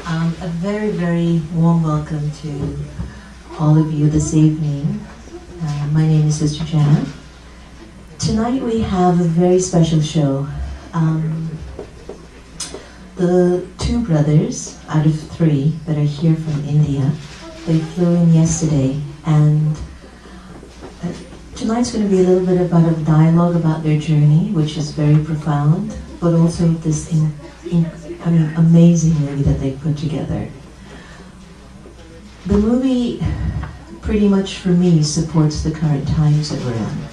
A very, very warm welcome to all of you this evening. My name is Sister Jenna. Tonight we have a very special show. The two brothers out of three that are here from India, they flew in yesterday, and tonight's going to be a little bit about a dialogue about their journey, which is very profound, but also this amazing movie that they put together. The movie pretty much for me supports the current times that we're in.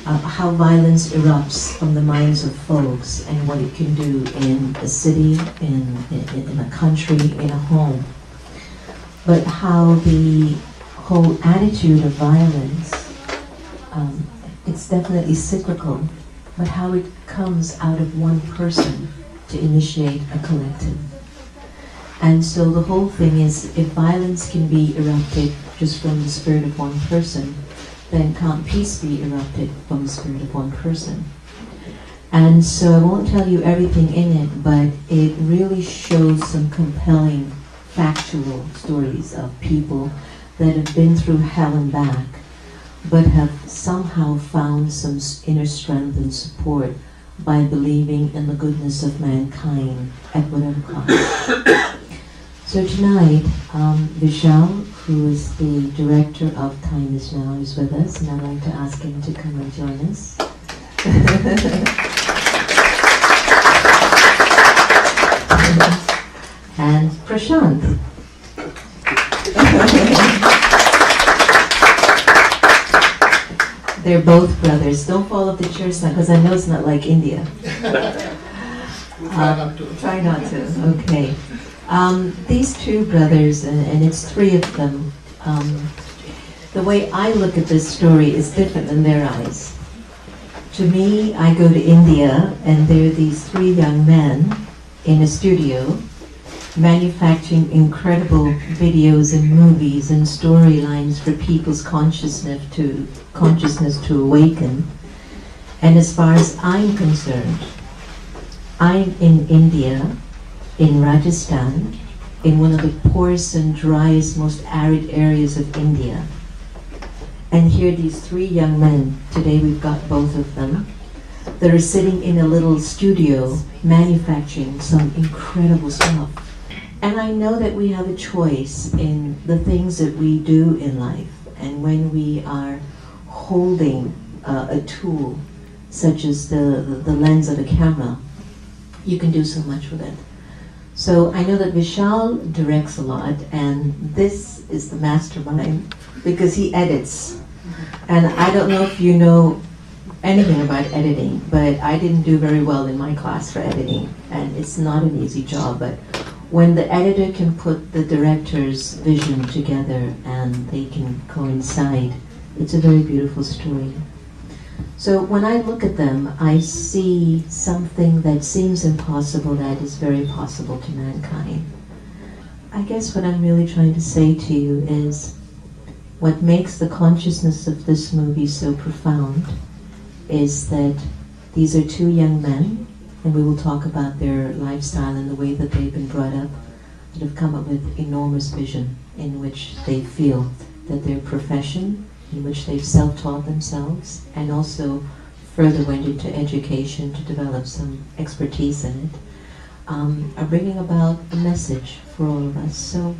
How violence erupts from the minds of folks and what it can do in a city, in a country, in a home. But how the whole attitude of violence, it's definitely cyclical, but how it comes out of one person to initiate a collective. And so the whole thing is, if violence can be erupted just from the spirit of one person, then can't peace be erupted from the spirit of one person? And so I won't tell you everything in it, but it really shows some compelling factual stories of people that have been through hell and back, but have somehow found some inner strength and support by believing in the goodness of mankind at whatever cost. So tonight, Vishal, who is the director of Time Is Now, is with us, and I'd like to ask him to come and join us. And Prashant. They're both brothers. Don't fall off the chair now, because I know it's not like India. Try not to. Okay. These two brothers, and it's three of them, the way I look at this story is different than their eyes. To me, I go to India, and there are these three young men in a studio manufacturing incredible videos and movies and storylines for people's consciousness to awaken. And as far as I'm concerned, I'm in India, in Rajasthan, in one of the poorest and driest, most arid areas of India. And here these three young men, today we've got both of them, that are sitting in a little studio manufacturing some incredible stuff. And I know that we have a choice in the things that we do in life. And when we are holding a tool, such as the lens of a camera, you can do so much with it. So I know that Vishal directs a lot, and this is the mastermind, because he edits. And I don't know if you know anything about editing, but I didn't do very well in my class for editing, and it's not an easy job. But when the editor can put the director's vision together and they can coincide, it's a very beautiful story. So when I look at them, I see something that seems impossible that is very possible to mankind. I guess what I'm really trying to say to you is, what makes the consciousness of this movie so profound is that these are two young men, and we will talk about their lifestyle and the way that they've been brought up, that have come up with enormous vision in which they feel that their profession, in which they've self-taught themselves, and also further went into education to develop some expertise in it, are bringing about a message for all of us. So,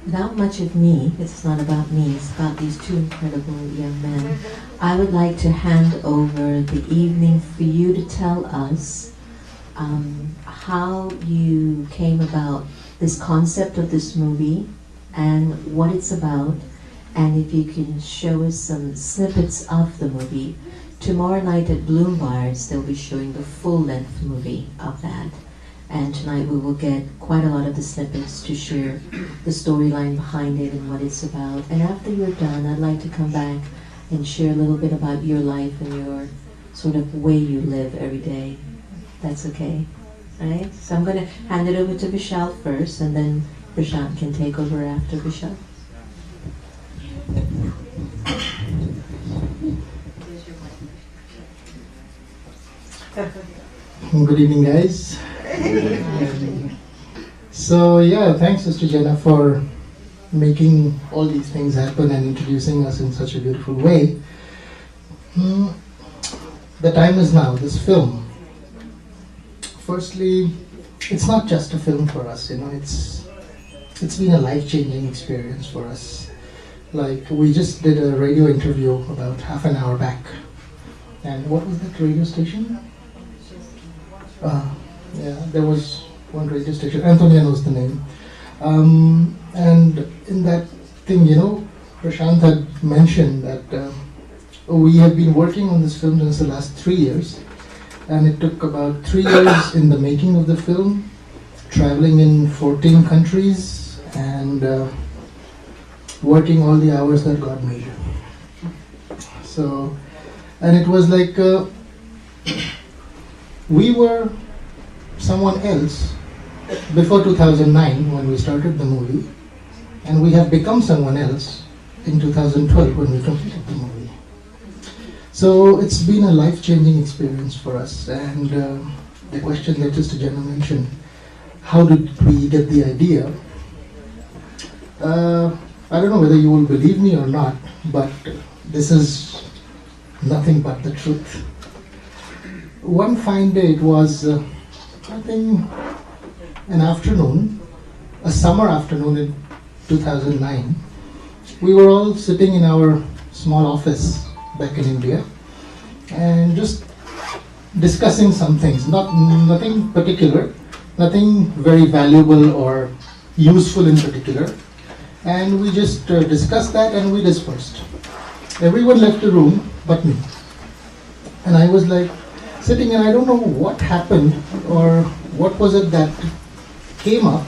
without much of me, it's not about me, it's about these two incredible young men. I would like to hand over the evening for you to tell us how you came about this concept of this movie and what it's about, and if you can show us some snippets of the movie. Tomorrow night at Bloom Bars, they'll be showing the full-length movie of that. And tonight we will get quite a lot of the snippets to share the storyline behind it and what it's about. And after you're done, I'd like to come back and share a little bit about your life and your sort of way you live every day. That's okay, right? So I'm going to hand it over to Vishal first, and then Prashant can take over after Vishal. Good evening, guys. So yeah, thanks Sister Jenna for making all these things happen and introducing us in such a beautiful way. The time is now, this film. Firstly, it's not just a film for us, it's been a life-changing experience for us. Like, we just did a radio interview about half an hour back. And what was that radio station? Yeah, there was one radio station, Antonia knows the name. And in that thing, Prashant had mentioned that we have been working on this film since the last 3 years. And it took about 3 years in the making of the film, traveling in 14 countries, and working all the hours that God made. So, and it was like we were someone else before 2009 when we started the movie, and we have become someone else in 2012 when we completed the movie. So it's been a life-changing experience for us, and the question that Sister Jenna mentioned, how did we get the idea? I don't know whether you will believe me or not, but this is nothing but the truth. One fine day, it was, I think, an afternoon, a summer afternoon in 2009. We were all sitting in our small office back in India and just discussing some things, nothing particular, nothing very valuable or useful in particular. And we just discussed that and we dispersed. Everyone left the room but me. And I was like sitting, and I don't know what happened or what was it that came up.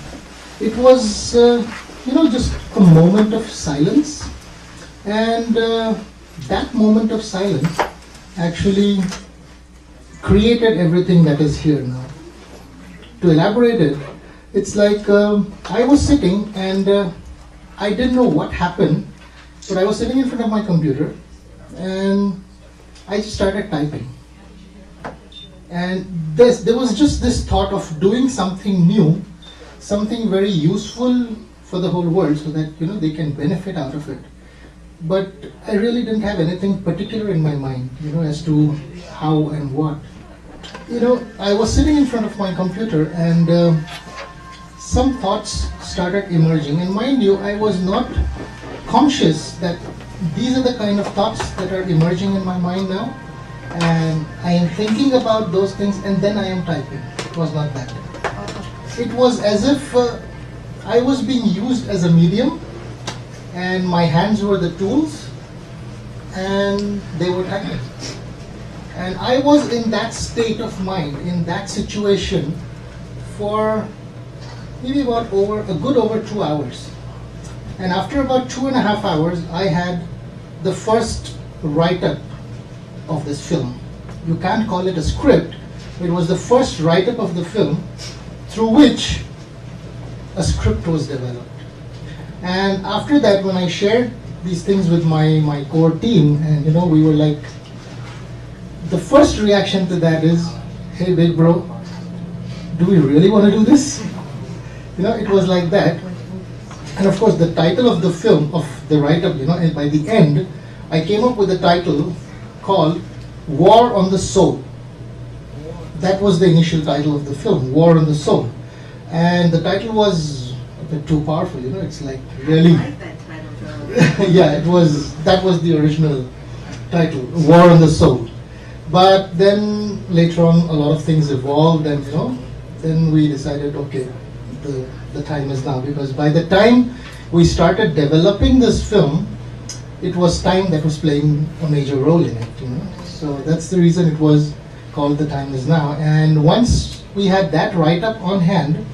It was, just a moment of silence. And that moment of silence actually created everything that is here now. To elaborate it, it's like I was sitting and I didn't know what happened, but I was sitting in front of my computer and I just started typing. And there was just this thought of doing something new, something very useful for the whole world so that they can benefit out of it. But I really didn't have anything particular in my mind, as to how and what. I was sitting in front of my computer and some thoughts started emerging, and mind you, I was not conscious that these are the kind of thoughts that are emerging in my mind now, and I am thinking about those things and then I am typing. It was not that. It was as if I was being used as a medium and my hands were the tools and they were typing. And I was in that state of mind, in that situation for maybe about a good over 2 hours. And after about 2.5 hours, I had the first write-up of this film. You can't call it a script, it was the first write-up of the film through which a script was developed. And after that, when I shared these things with my core team, and we were like, the first reaction to that is, hey big bro, do we really want to do this? It was like that. And of course, the title of the film, of the write-up, and by the end, I came up with a title called War on the Soul. That was the initial title of the film, War on the Soul. And the title was a bit too powerful, it's like really... I like that title. Yeah, that was the original title, War on the Soul. But then later on, a lot of things evolved, and then we decided, okay, the time is now, because by the time we started developing this film, it was time that was playing a major role in it. So that's the reason it was called The Time Is Now. And once we had that write-up on hand,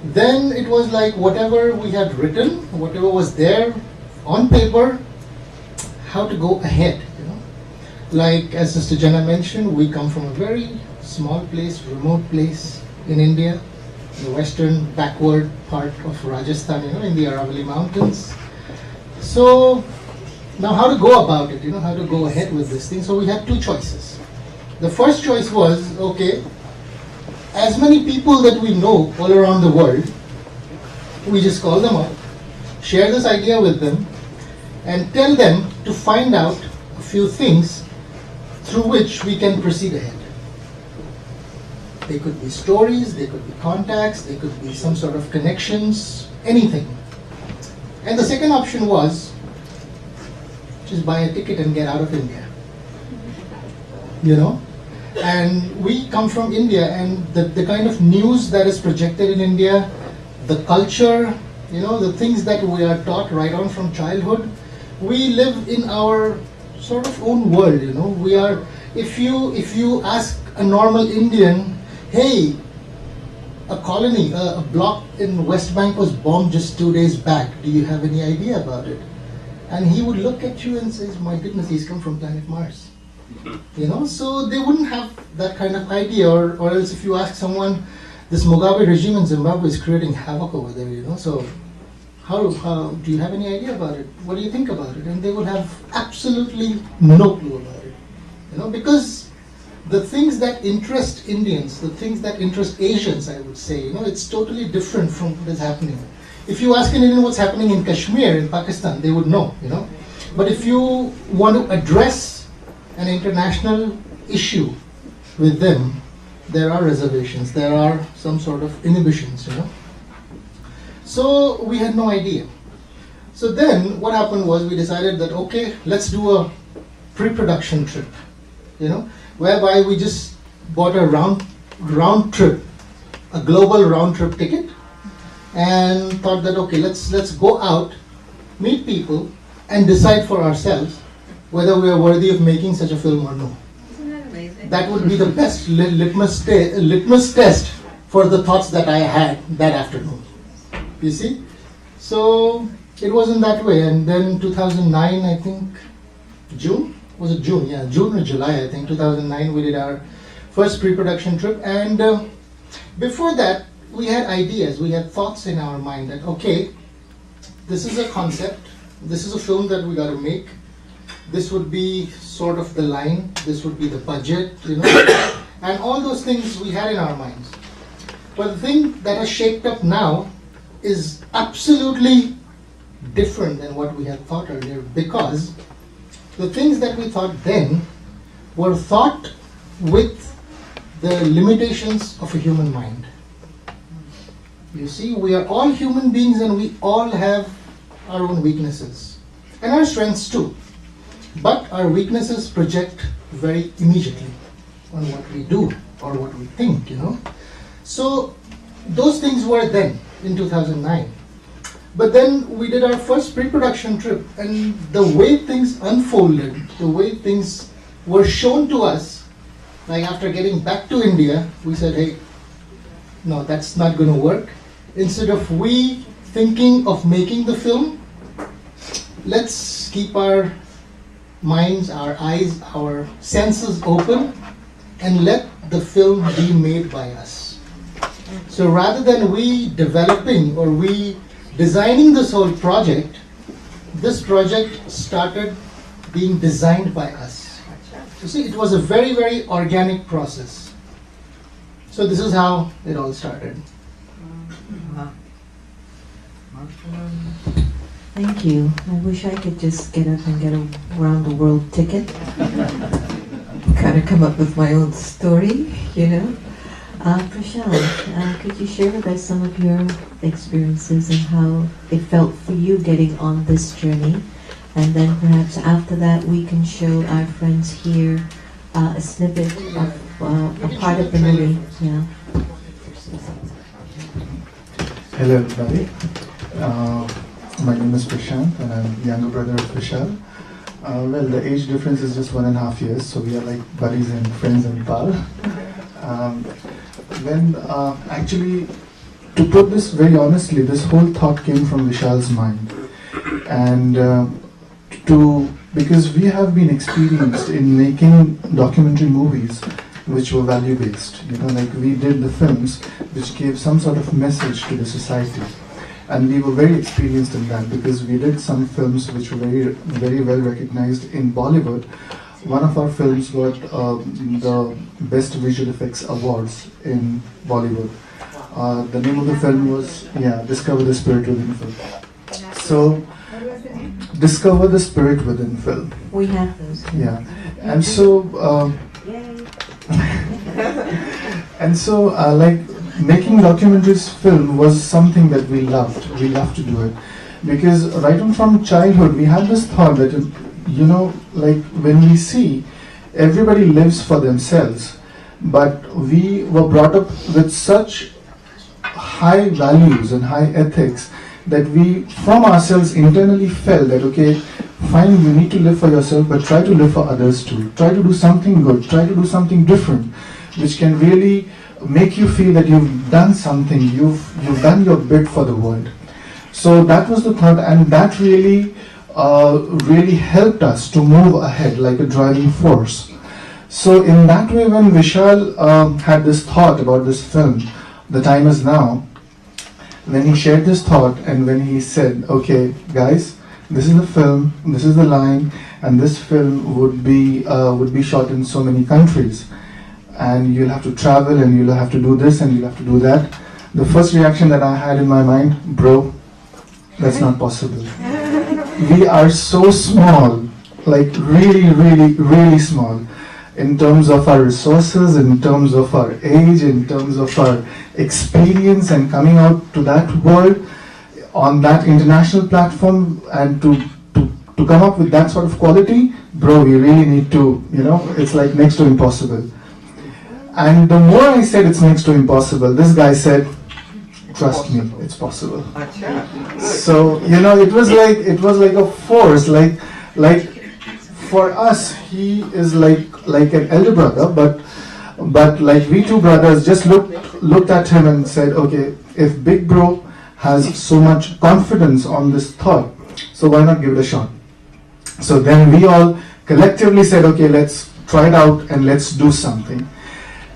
then it was like whatever we had written, whatever was there on paper, how to go ahead. Like as Sister Jenna mentioned, we come from a very small place, remote place in India, the western backward part of Rajasthan, in the Aravalli Mountains. So now how to go about it, how to go ahead with this thing. So we had two choices. The first choice was, okay, as many people that we know all around the world, we just call them up, share this idea with them, and tell them to find out a few things through which we can proceed ahead. They could be stories, they could be contacts, they could be some sort of connections, anything. And the second option was just buy a ticket and get out of India. You know? And we come from India, and the kind of news that is projected in India, the culture, you know, the things that we are taught right on from childhood, we live in our sort of own world, you know. We are, if you ask a normal Indian, hey, a colony, a block in West Bank was bombed just 2 days back, do you have any idea about it? And he would look at you and says, my goodness, he's come from planet Mars. You know, so they wouldn't have that kind of idea, or else if you ask someone, this Mugabe regime in Zimbabwe is creating havoc over there, you know, so how do you have any idea about it? What do you think about it? And they would have absolutely no clue about it, you know, because the things that interest Indians, the things that interest Asians, I would say, you know, it's totally different from what is happening. If you ask an Indian what's happening in Kashmir, in Pakistan, they would know, you know. But if you want to address an international issue with them, there are reservations, there are some sort of inhibitions, you know. So we had no idea. So then what happened was we decided that, okay, let's do a pre-production trip, you know, whereby we just bought a round trip, a global round trip ticket, and thought that, okay, let's go out, meet people, and decide for ourselves whether we are worthy of making such a film or no. Isn't that amazing? That would be the best litmus test for the thoughts that I had that afternoon. You see? So it was in that way. And then 2009, I think, June? Was it June? Yeah, June or July, I think, 2009, we did our first pre-production trip. And before that, we had ideas, we had thoughts in our mind that, okay, this is a concept, this is a film that we got to make. This would be sort of the line, this would be the budget, you know, and all those things we had in our minds. But the thing that has shaped up now is absolutely different than what we had thought earlier, because the things that we thought then were thought with the limitations of a human mind. You see, we are all human beings and we all have our own weaknesses and our strengths too. But our weaknesses project very immediately on what we do or what we think, you know. So those things were then in 2009. But then we did our first pre-production trip, and the way things unfolded, the way things were shown to us, like after getting back to India, we said, hey, no, that's not going to work. Instead of we thinking of making the film, let's keep our minds, our eyes, our senses open and let the film be made by us. So rather than we developing or we designing this whole project, this project started being designed by us. You see, it was a very, very organic process. So this is how it all started. Thank you. I wish I could just get up and get a round the world ticket. Kind of come up with my own story, you know. Vishal, could you share with us some of your experiences and how it felt for you getting on this journey? And then perhaps after that we can show our friends here a snippet of a part of the movie. Yeah. Hello everybody. My name is Prashant and I'm the younger brother of Vishal. Well, the age difference is just 1.5 years, so we are like buddies and friends and pal. Actually, to put this very honestly, this whole thought came from Vishal's mind. And because we have been experienced in making documentary movies which were value-based. You know, like we did the films which gave some sort of message to the society. And we were very experienced in that because we did some films which were very, very well recognized in Bollywood. One of our films got the Best Visual Effects Awards in Bollywood. The name of the film was, Discover the Spirit Within Film. So, Discover the Spirit Within Film. We have those. Yeah. And so, like, making documentaries film was something that we loved. We loved to do it. Because right on from childhood, we had this thought that, like when we see everybody lives for themselves, but we were brought up with such high values and high ethics that we from ourselves internally felt that, okay, fine, you need to live for yourself, but try to live for others too. Try to do something good, try to do something different, which can really make you feel that you've done something, you've done your bit for the world. So that was the thought, and that really helped us to move ahead like a driving force. So in that way, when Vishal had this thought about this film, The Time Is Now, when he shared this thought and when he said, okay guys, this is the film, this is the line, and this film would be shot in so many countries, and you'll have to travel and you'll have to do this and you'll have to do that. The first reaction that I had in my mind, bro, that's not possible. We are so small, like really, really, really small, in terms of our resources, in terms of our age, in terms of our experience, and coming out to that world on that international platform, and to come up with that sort of quality, bro, we really need to, it's like next to impossible. And the more I said it's next to impossible, this guy said, trust me, it's possible. So, it was like a force, like for us, he is like an elder brother, but like we two brothers just looked at him and said, okay, if Big Bro has so much confidence on this thought, so why not give it a shot? So then we all collectively said, okay, let's try it out and let's do something.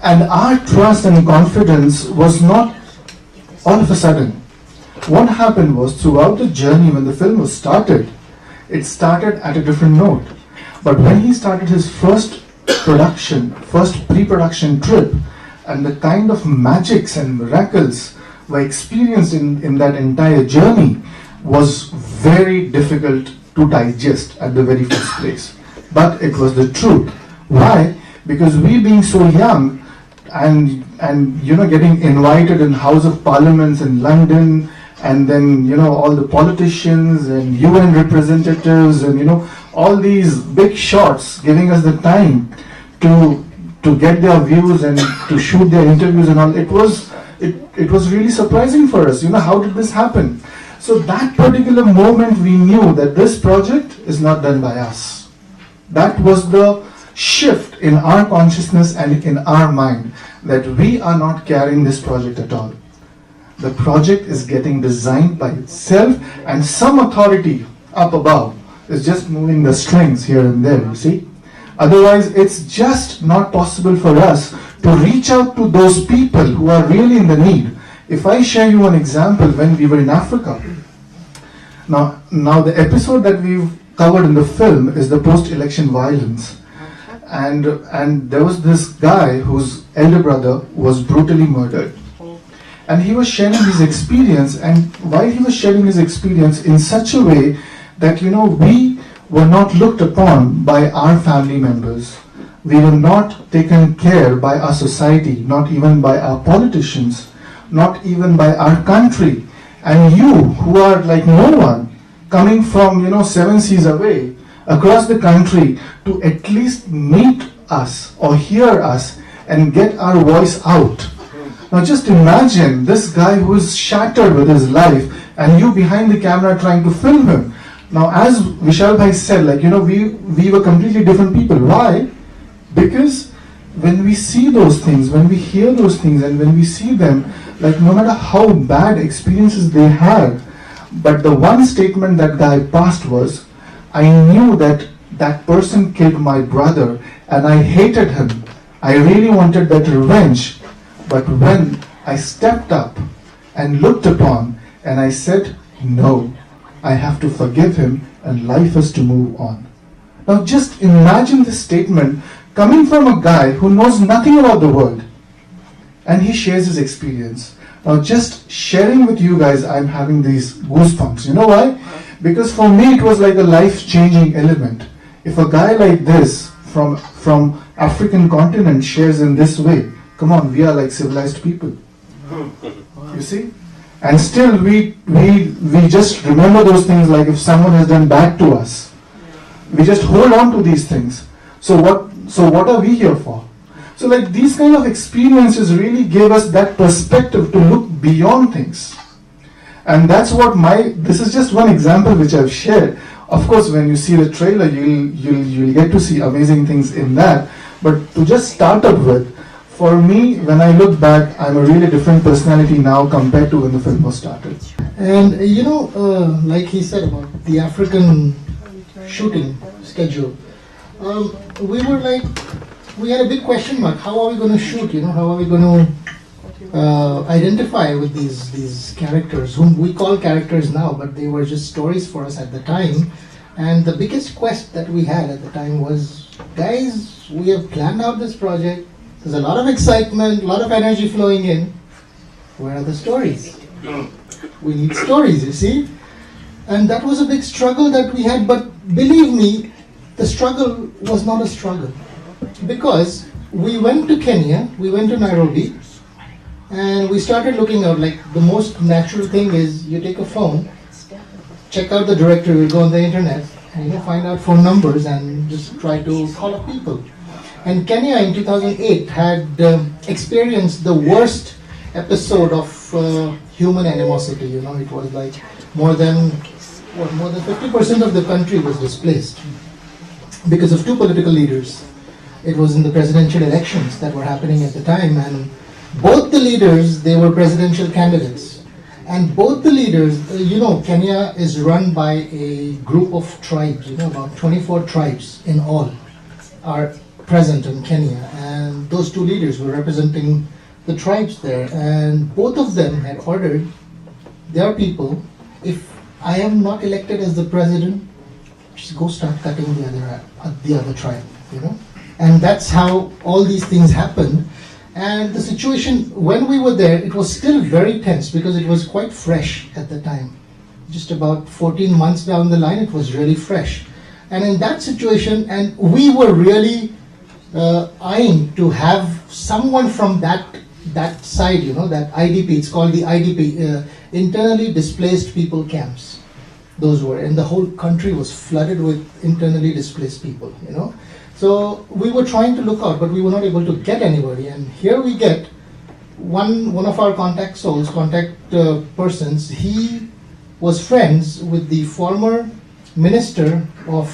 And our trust and confidence was not all of a sudden. What happened was, throughout the journey when the film was started, it started at a different note. But when he started his first pre-production trip, and the kind of magics and miracles were experienced in that entire journey was very difficult to digest at the very first place. But it was the truth. Why? Because we being so young, and getting invited in House of Parliaments in London, and then all the politicians and UN representatives and all these big shots giving us the time to get their views and to shoot their interviews and all, it was really surprising for us. How did this happen? So that particular moment we knew that this project is not done by us. That was the shift in our consciousness and in our mind, that we are not carrying this project at all. The project is getting designed by itself, and some authority up above is just moving the strings here and there, you see. Otherwise, it's just not possible for us to reach out to those people who are really in the need. If I share you an example, when we were in Africa, now the episode that we've covered in the film is the post-election violence. And there was this guy whose elder brother was brutally murdered. And he was sharing his experience, and while he was sharing his experience in such a way that, we were not looked upon by our family members. We were not taken care by our society, not even by our politicians, not even by our country. And you, who are like no one, coming from, 7 seas away, across the country, to at least meet us or hear us and get our voice out. Now just imagine this guy who is shattered with his life, and you behind the camera trying to film him. Now, as Vishal Bhai said, we were completely different people. Why? Because when we see those things, when we hear those things, and when we see them, no matter how bad experiences they had, but the one statement that guy passed was, I knew that that person killed my brother, and I hated him. I really wanted that revenge. But when I stepped up and looked upon, and I said, no, I have to forgive him, and life has to move on. Now just imagine this statement coming from a guy who knows nothing about the world, and he shares his experience. Now, just sharing with you guys, I'm having these goosebumps. You know why? Because for me, it was like a life-changing element. If a guy like this from African continent shares in this way, come on, we are like civilized people. You see? And still we just remember those things like if someone has done bad to us. We just hold on to these things. So what are we here for? So like these kind of experiences really gave us that perspective to look beyond things. And that's what this is just one example which I've shared. Of course, when you see the trailer, you'll get to see amazing things in that. But to just start up with, for me, when I look back, I'm a really different personality now compared to when the film was started. And like he said about the African shooting schedule, we had a big question mark. How are we going to shoot? How are we going to identify with these characters, whom we call characters now, but they were just stories for us at the time. And the biggest quest that we had at the time was, guys, we have planned out this project. There's a lot of excitement, a lot of energy flowing in. Where are the stories? We need stories, you see? And that was a big struggle that we had, but believe me, the struggle was not a struggle. Because we went to Kenya, we went to Nairobi, and we started looking out. Like, the most natural thing is you take a phone, check out the directory, you go on the internet, and find out phone numbers and just try to call up people. And Kenya in 2008 had experienced the worst episode of human animosity. It was like more than 50% of the country was displaced because of two political leaders. It was in the presidential elections that were happening at the time, and both the leaders, they were presidential candidates. And both the leaders, Kenya is run by a group of tribes, about 24 tribes in all are present in Kenya. And those two leaders were representing the tribes there. And both of them had ordered their people, if I am not elected as the president, just go start cutting the other tribe, And that's how all these things happened. And the situation, when we were there, it was still very tense because it was quite fresh at the time. Just about 14 months down the line, it was really fresh. And in that situation, and we were really eyeing to have someone from that side, that IDP, it's called the IDP, internally displaced people camps. Those were, and the whole country was flooded with internally displaced people, So we were trying to look out, but we were not able to get anybody. And here we get one of our contact persons. He was friends with the former Minister of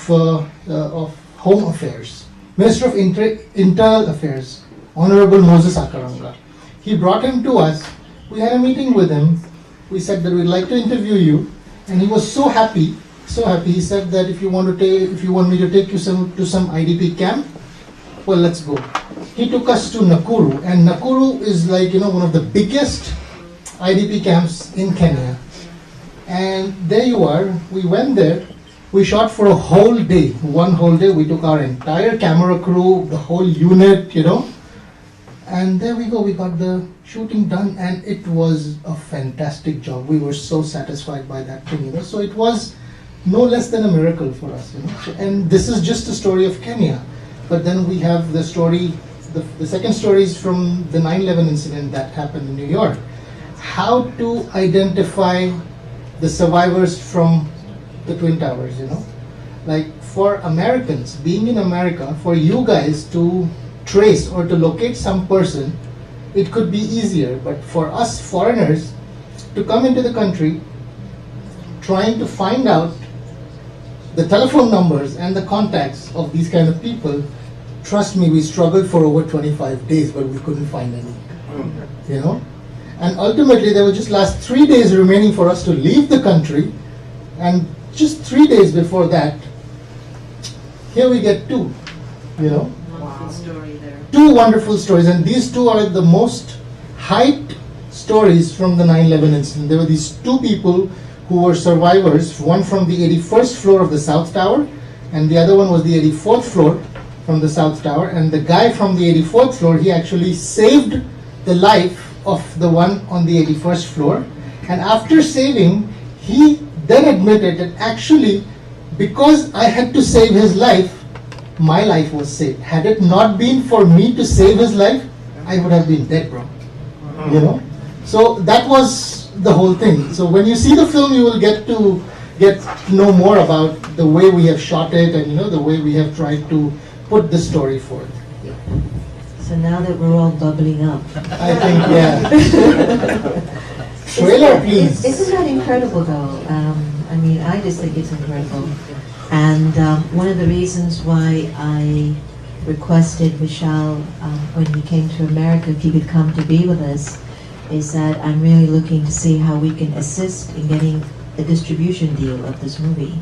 Home Affairs, Minister of Internal Affairs, Honorable Moses Akaranga. He brought him to us. We had a meeting with him. We said that we'd like to interview you, and he was so happy. He said that if you want me to take you to some IDP camp, well, let's go. He took us to Nakuru, and Nakuru is like one of the biggest IDP camps in Kenya. And there you are. We went there. We shot for a whole day. One whole day. We took our entire camera crew, the whole unit, And there we go. We got the shooting done, and it was a fantastic job. We were so satisfied by that thing, So it was no less than a miracle for us, And this is just a story of Kenya. But then we have the story, the second story is from the 9/11 incident that happened in New York. How to identify the survivors from the Twin Towers, Like for Americans, being in America, for you guys to trace or to locate some person, it could be easier. But for us foreigners to come into the country, trying to find out the telephone numbers and the contacts of these kind of people, trust me, we struggled for over 25 days, but we couldn't find any, And ultimately, there were just last 3 days remaining for us to leave the country, and just 3 days before that, here we get two, Wonderful story there. Two wonderful stories, and these two are the most hyped stories from the 9/11 incident. There were these two people who were survivors, one from the 81st floor of the South Tower, and the other one was the 84th floor from the South Tower. And the guy from the 84th floor, he actually saved the life of the one on the 81st floor. And after saving, he then admitted that actually, because I had to save his life, my life was saved. Had it not been for me to save his life, I would have been dead, bro. You know? So that was the whole thing. So when you see the film, you will get to know more about the way we have shot it and the way we have tried to put the story forth. So now that we're all bubbling up. I think, yeah. Trailer, please. Isn't that incredible, though? I mean, I just think it's incredible. And one of the reasons why I requested Vishal, when he came to America, if he could come to be with us, is that I'm really looking to see how we can assist in getting a distribution deal of this movie.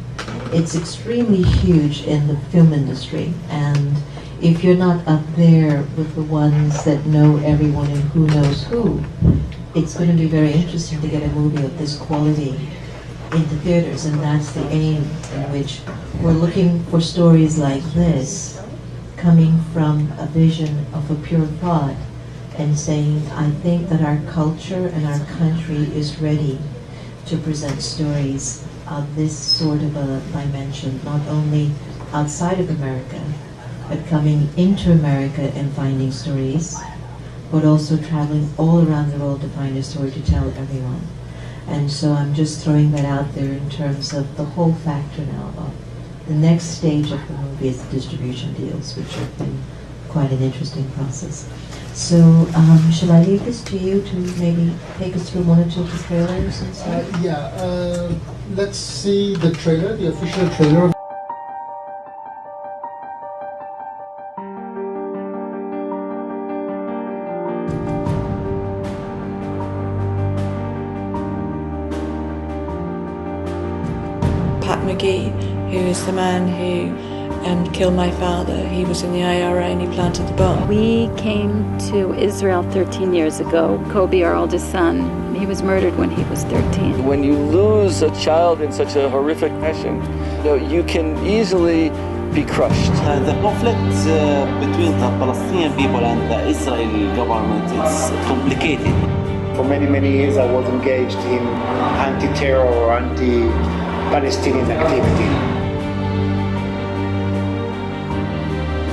It's extremely huge in the film industry, and if you're not up there with the ones that know everyone and who knows who, it's going to be very interesting to get a movie of this quality into theaters, and that's the aim, in which we're looking for stories like this coming from a vision of a pure thought and saying, I think that our culture and our country is ready to present stories of this sort of a dimension, not only outside of America, but coming into America and finding stories, but also traveling all around the world to find a story to tell everyone. And so I'm just throwing that out there in terms of the whole factor now of the next stage of the movie is the distribution deals, which have been quite an interesting process. So shall I leave this to you to maybe take us through one or two of the trailers and stuff? Let's see the trailer, the official trailer. McGee, who is the man who killed my father. He was in the IRA and he planted the bomb. We came to Israel 13 years ago. Kobe, our oldest son, he was murdered when he was 13. When you lose a child in such a horrific fashion, you can easily be crushed. The conflict between the Palestinian people and the Israeli government is complicated. For many, many years I was engaged in anti-terror or anti-Palestinian activity.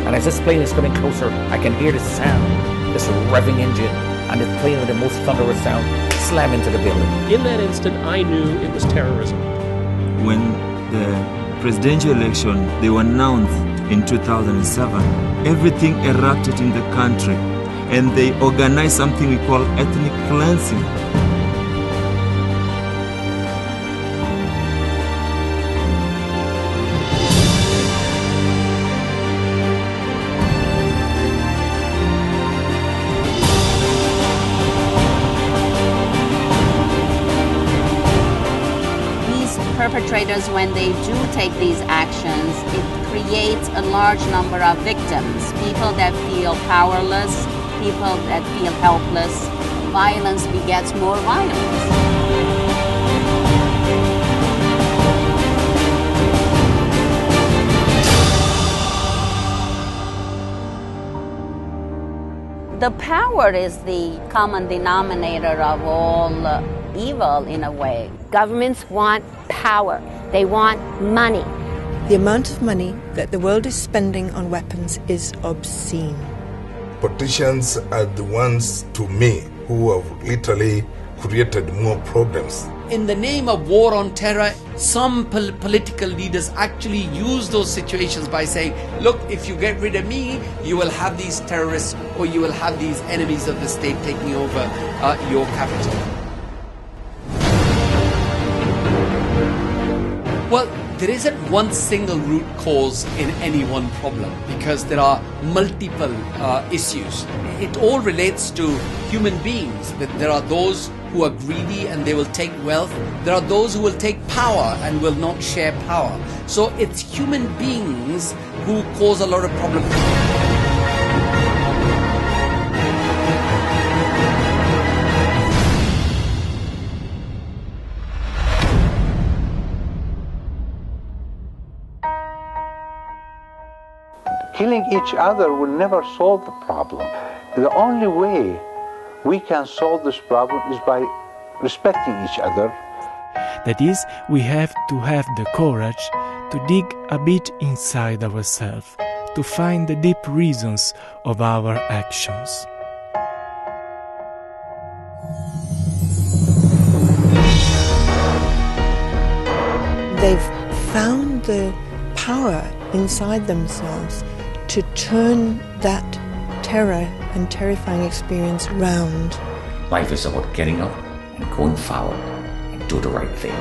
And as this plane is coming closer, I can hear the sound, this revving engine, and it's playing with the most thunderous sound, slam into the building. In that instant, I knew it was terrorism. When the presidential election, they were announced in 2007, everything erupted in the country, and they organized something we call ethnic cleansing. Perpetrators, when they do take these actions, it creates a large number of victims, people that feel powerless, people that feel helpless. Violence begets more violence. The power is the common denominator of all evil in a way. Governments want power. They want money. The amount of money that the world is spending on weapons is obscene. Politicians are the ones, to me, who have literally created more problems. In the name of war on terror, some political leaders actually use those situations by saying, look, if you get rid of me, you will have these terrorists or you will have these enemies of the state taking over your capital. Well, there isn't one single root cause in any one problem because there are multiple issues. It all relates to human beings. There are those who are greedy and they will take wealth. There are those who will take power and will not share power. So it's human beings who cause a lot of problems. Killing each other will never solve the problem. The only way we can solve this problem is by respecting each other. That is, we have to have the courage to dig a bit inside ourselves, to find the deep reasons of our actions. They've found the power inside themselves to turn that terror and terrifying experience round. Life is about getting up and going forward and do the right thing.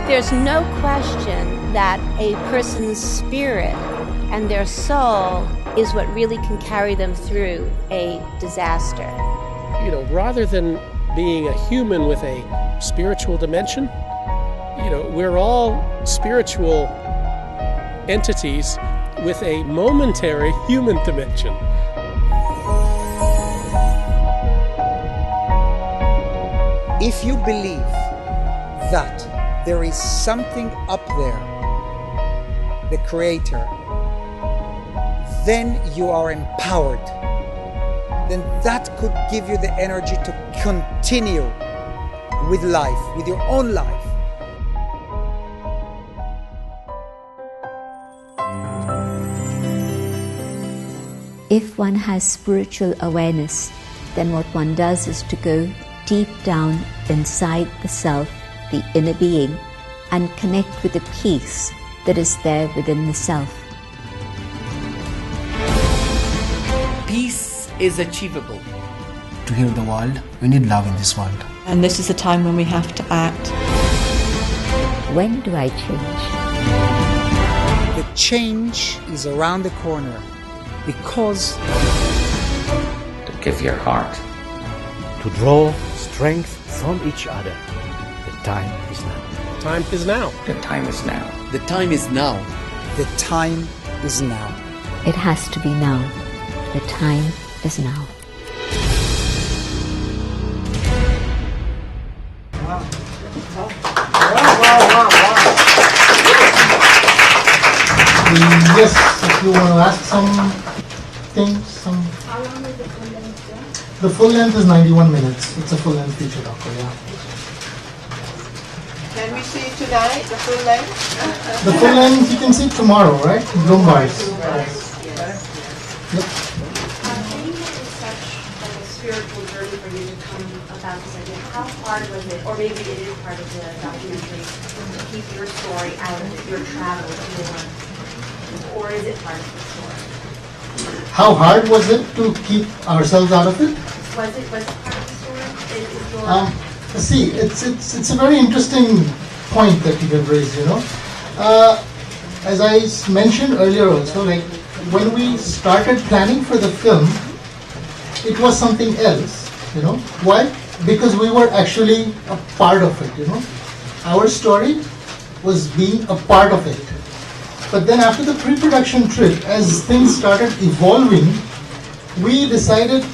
There's no question that a person's spirit and their soul is what really can carry them through a disaster. You know, rather than being a human with a spiritual dimension, you know, we're all spiritual entities with a momentary human dimension. If you believe that there is something up there, the Creator, then you are empowered. Then that could give you the energy to continue with life, with your own life. If one has spiritual awareness, then what one does is to go deep down inside the self, the inner being, and connect with the peace that is there within the self. Peace is achievable. To heal the world, we need love in this world. And this is the time when we have to act. When do I change? The change is around the corner because To give your heart. To draw strength from each other. The time is now. Time is now. The time is now. The time is now. the time is now. It has to be now. The time is now. Yes, if you want to ask some things, How long is the full length? The full length is 91 minutes. It's a full length feature doco, yeah. Can we see tonight, the full length? The full length you can see tomorrow, right? Bloomberg's. Yep. Spiritual journey for you to come about this idea. How hard was it, or maybe it is part of the documentary, to keep your story out of it, your travel, or is it part of the story? How hard was it to keep ourselves out of it? Was it part of the story? Is your See, it's a very interesting point that you have raised, you know. As I mentioned earlier also, like when we started planning for the film, it was something else, you know. Why? Because we were actually a part of it, you know. Our story was being a part of it. But then after the pre-production trip, as things started evolving, we decided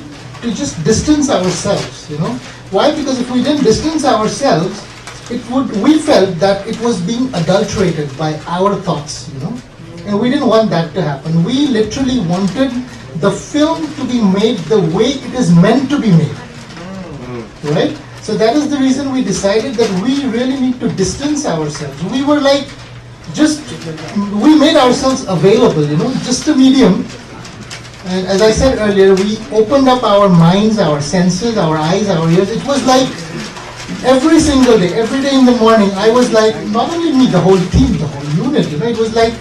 to just distance ourselves, you know. Why? Because if we didn't distance ourselves, we felt that it was being adulterated by our thoughts, you know. And we didn't want that to happen. We literally wanted the film to be made the way it is meant to be made, right? So that is the reason we decided that we really need to distance ourselves. We were like, we made ourselves available, you know, just a medium. And as I said earlier, we opened up our minds, our senses, our eyes, our ears. It was like every single day, every day in the morning, I was like, not only me, the whole team, the whole unit, you know, it was like,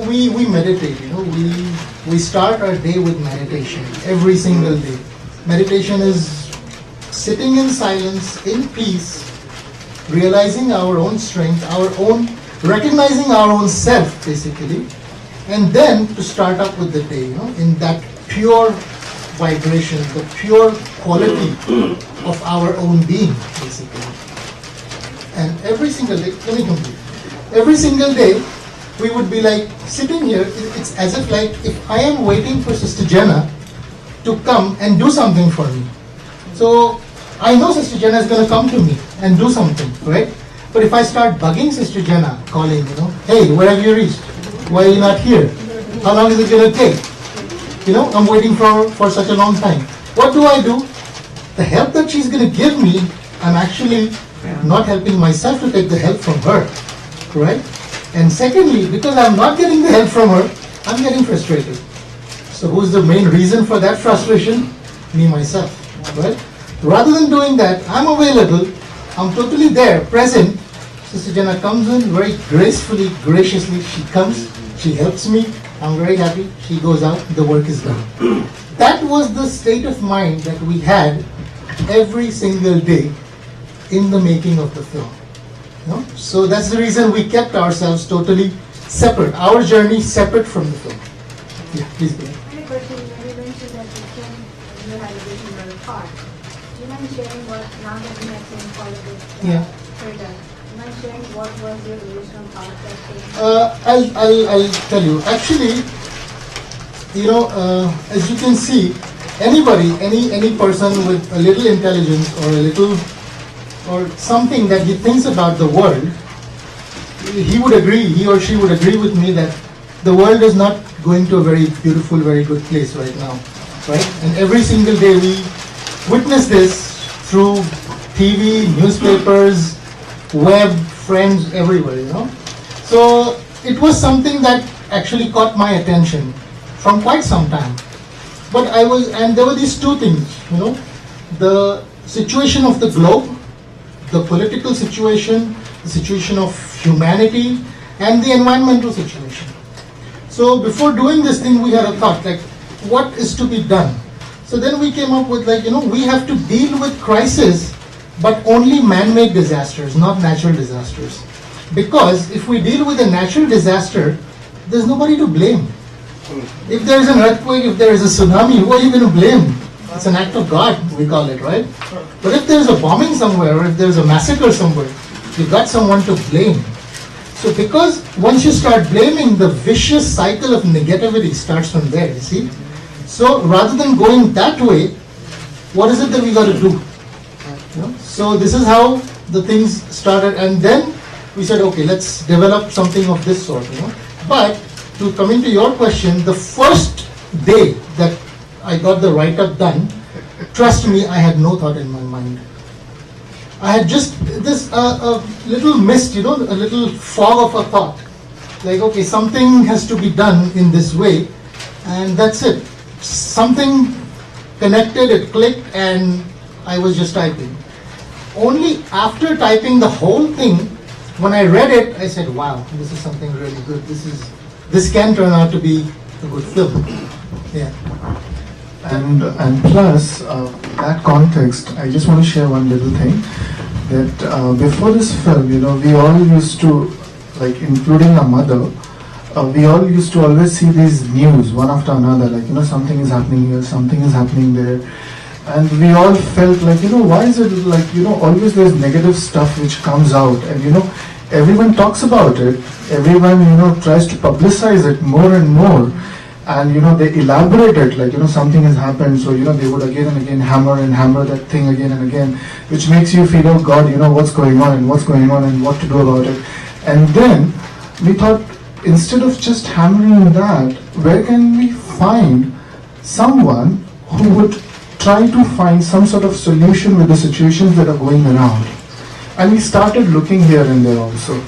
we meditate, you know, we start our day with meditation every single day. Meditation is sitting in silence, in peace, realizing our own strength, recognizing our own self, basically, and then to start up with the day, you know, in that pure vibration, the pure quality of our own being, basically. And every single day, let me complete. Every single day, we would be like sitting here. It's as if like if I am waiting for Sister Jenna to come and do something for me. So I know Sister Jenna is going to come to me and do something, right? But if I start bugging Sister Jenna, calling, you know, hey, where have you reached? Why are you not here? How long is it going to take? You know, I'm waiting for such a long time. What do? The help that she's going to give me, I'm actually not helping myself to take the help from her, right? And secondly, because I'm not getting the help from her, I'm getting frustrated. So who's the main reason for that frustration? Me, myself, right? Rather than doing that, I'm available, I'm totally there, present. Sister Jenna comes in very gracefully, graciously, she comes, she helps me, I'm very happy, she goes out, the work is done. That was the state of mind that we had every single day in the making of the film. You know? So that's the reason we kept ourselves totally separate, our journey separate from the film. Yeah, please go ahead. My question, you mentioned that you had a vision for the car. Do you mind sharing what, now that you have seen part of it, trailer, do you mind sharing what was your original thought that came? I'll tell you. Actually, you know, as you can see, anybody, any person with a little intelligence or a little, or something that he thinks about the world, he would agree, he or she would agree with me that the world is not going to a very beautiful, very good place right now, right? And every single day we witness this through TV, newspapers, web, friends, everywhere, you know. So it was something that actually caught my attention from quite some time. But and there were these two things, you know, the situation of the globe, the political situation, the situation of humanity, and the environmental situation. So before doing this thing, we had a thought, like, what is to be done? So then we came up with, like, you know, we have to deal with crisis, but only man-made disasters, not natural disasters. Because if we deal with a natural disaster, there's nobody to blame. If there's an earthquake, if there is a tsunami, who are you going to blame? It's an act of God, we call it, right? But if there's a bombing somewhere, or if there's a massacre somewhere, you've got someone to blame. So because once you start blaming, the vicious cycle of negativity starts from there, you see? So rather than going that way, what is it that we got to do? You know? So this is how the things started, and then we said, okay, let's develop something of this sort, you know? But to come into your question, the first day that I got the write-up done, trust me, I had no thought in my mind. I had just this little mist, you know, a little fog of a thought. Like, okay, something has to be done in this way, and that's it. Something connected, it clicked, and I was just typing. Only after typing the whole thing, when I read it, I said, wow, this is something really good. This can turn out to be a good film. Yeah. And plus, that context, I just want to share one little thing, that before this film, you know, we all used to, like including our mother, we all used to always see these news one after another, like, you know, something is happening here, something is happening there. And we all felt like, you know, why is it like, you know, always there's negative stuff which comes out, and, you know, everyone talks about it, everyone, you know, tries to publicize it more and more. And, you know, they elaborate it, like, you know, something has happened, so, you know, they would again and again hammer that thing again and again, which makes you feel, oh God, you know, what's going on and what to do about it. And then we thought, instead of just hammering that, where can we find someone who would try to find some sort of solution with the situations that are going around? And we started looking here and there also.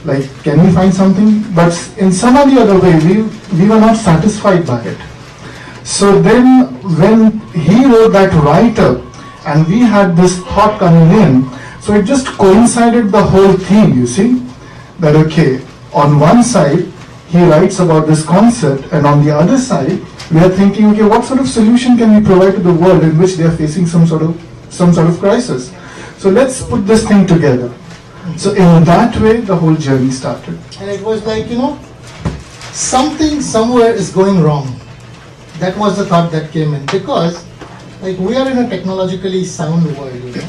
Like, can we find something? But in some or the other way, we were not satisfied by it. So then, when he wrote that write-up, and we had this thought coming in, so it just coincided the whole theme, you see? That, okay, on one side, he writes about this concept, and on the other side, we are thinking, okay, what sort of solution can we provide to the world in which they are facing some sort of crisis? So let's put this thing together. So in that way, the whole journey started. And it was like, you know, something somewhere is going wrong. That was the thought that came in, because like we are in a technologically sound world, you know.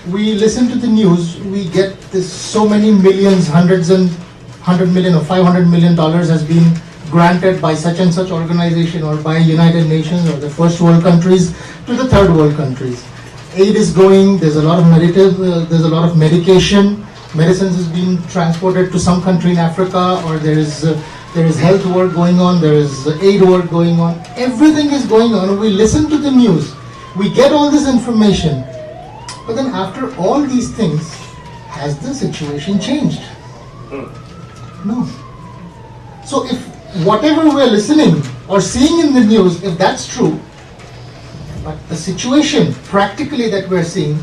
We listen to the news, we get this so many millions, hundred million or $500 million has been granted by such and such organization or by United Nations or the first world countries to the third world countries. Aid is going, there's a lot of medication, medicines is being transported to some country in Africa, or there is health work going on, there is aid work going on. Everything is going on. We listen to the news, we get all this information, but then after all these things, has the situation changed? No. So if whatever we're listening or seeing in the news, if that's true, but the situation practically that we're seeing,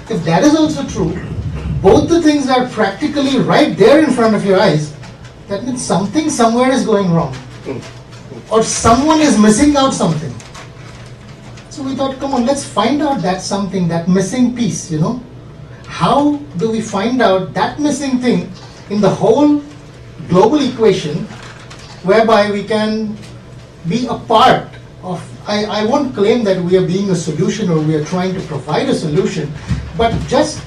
if that is also true, both the things are practically right there in front of your eyes, that means something somewhere is going wrong. Or someone is missing out something. So we thought, come on, let's find out that something, that missing piece, you know. How do we find out that missing thing in the whole global equation, whereby we can be a part of, I won't claim that we are being a solution or we are trying to provide a solution, but just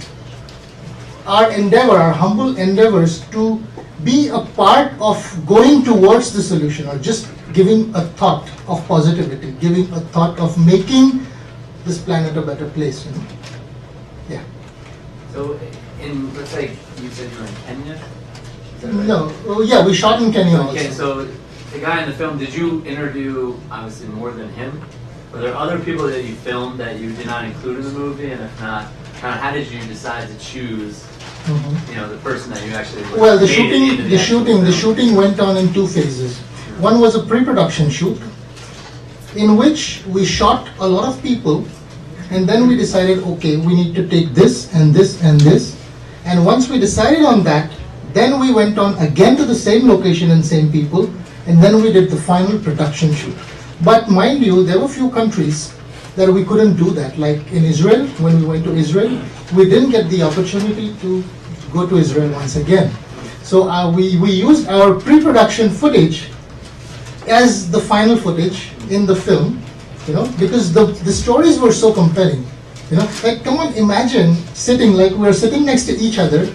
our endeavor, our humble endeavors to be a part of going towards the solution, or just giving a thought of positivity, giving a thought of making this planet a better place, you know. Yeah. So, let's say you said you were in Kenya? Is that right? No, oh, yeah, we shot in Kenya also. Okay, so the guy in the film, did you interview, obviously, more than him? Were there other people that you filmed that you did not include in the movie? And if not, kind of how did you decide to choose, you know, the person that you actually Well, the made shooting went on in two phases. One was a pre-production shoot, in which we shot a lot of people, and then we decided, okay, we need to take this and this and this. And once we decided on that, then we went on again to the same location and same people, and then we did the final production shoot. But mind you, there were a few countries that we couldn't do that. Like in Israel, when we went to Israel, we didn't get the opportunity to go to Israel once again. So we used our pre-production footage as the final footage in the film, you know, because the stories were so compelling. You know, like come on, imagine sitting, like we're sitting next to each other.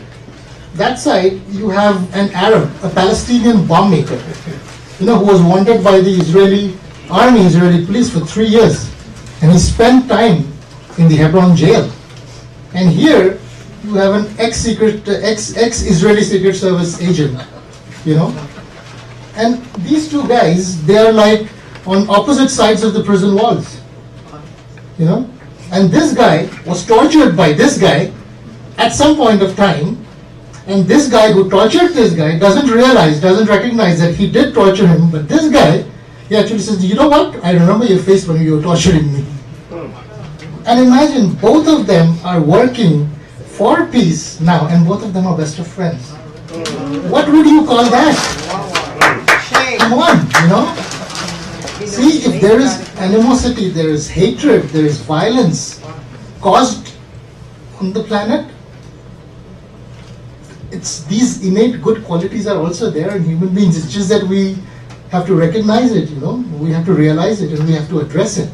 That side, you have an Arab, a Palestinian bomb maker, you know, who was wanted by the Israeli army, Israeli police for 3 years. And he spent time in the Hebron jail. And here, you have an ex-Israeli Secret Service agent, you know. And these two guys, they are like on opposite sides of the prison walls, you know. And this guy was tortured by this guy at some point of time. And this guy who tortured this guy doesn't recognize that he did torture him. But this guy, he actually says, you know what? I remember your face when you were torturing me. And imagine both of them are working for peace now, and both of them are best of friends. What would you call that? Come on, you know? See, if there is animosity, there is hatred, there is violence caused on the planet, it's these innate good qualities are also there in human beings. It's just that we have to recognize it, you know, we have to realize it, and we have to address it.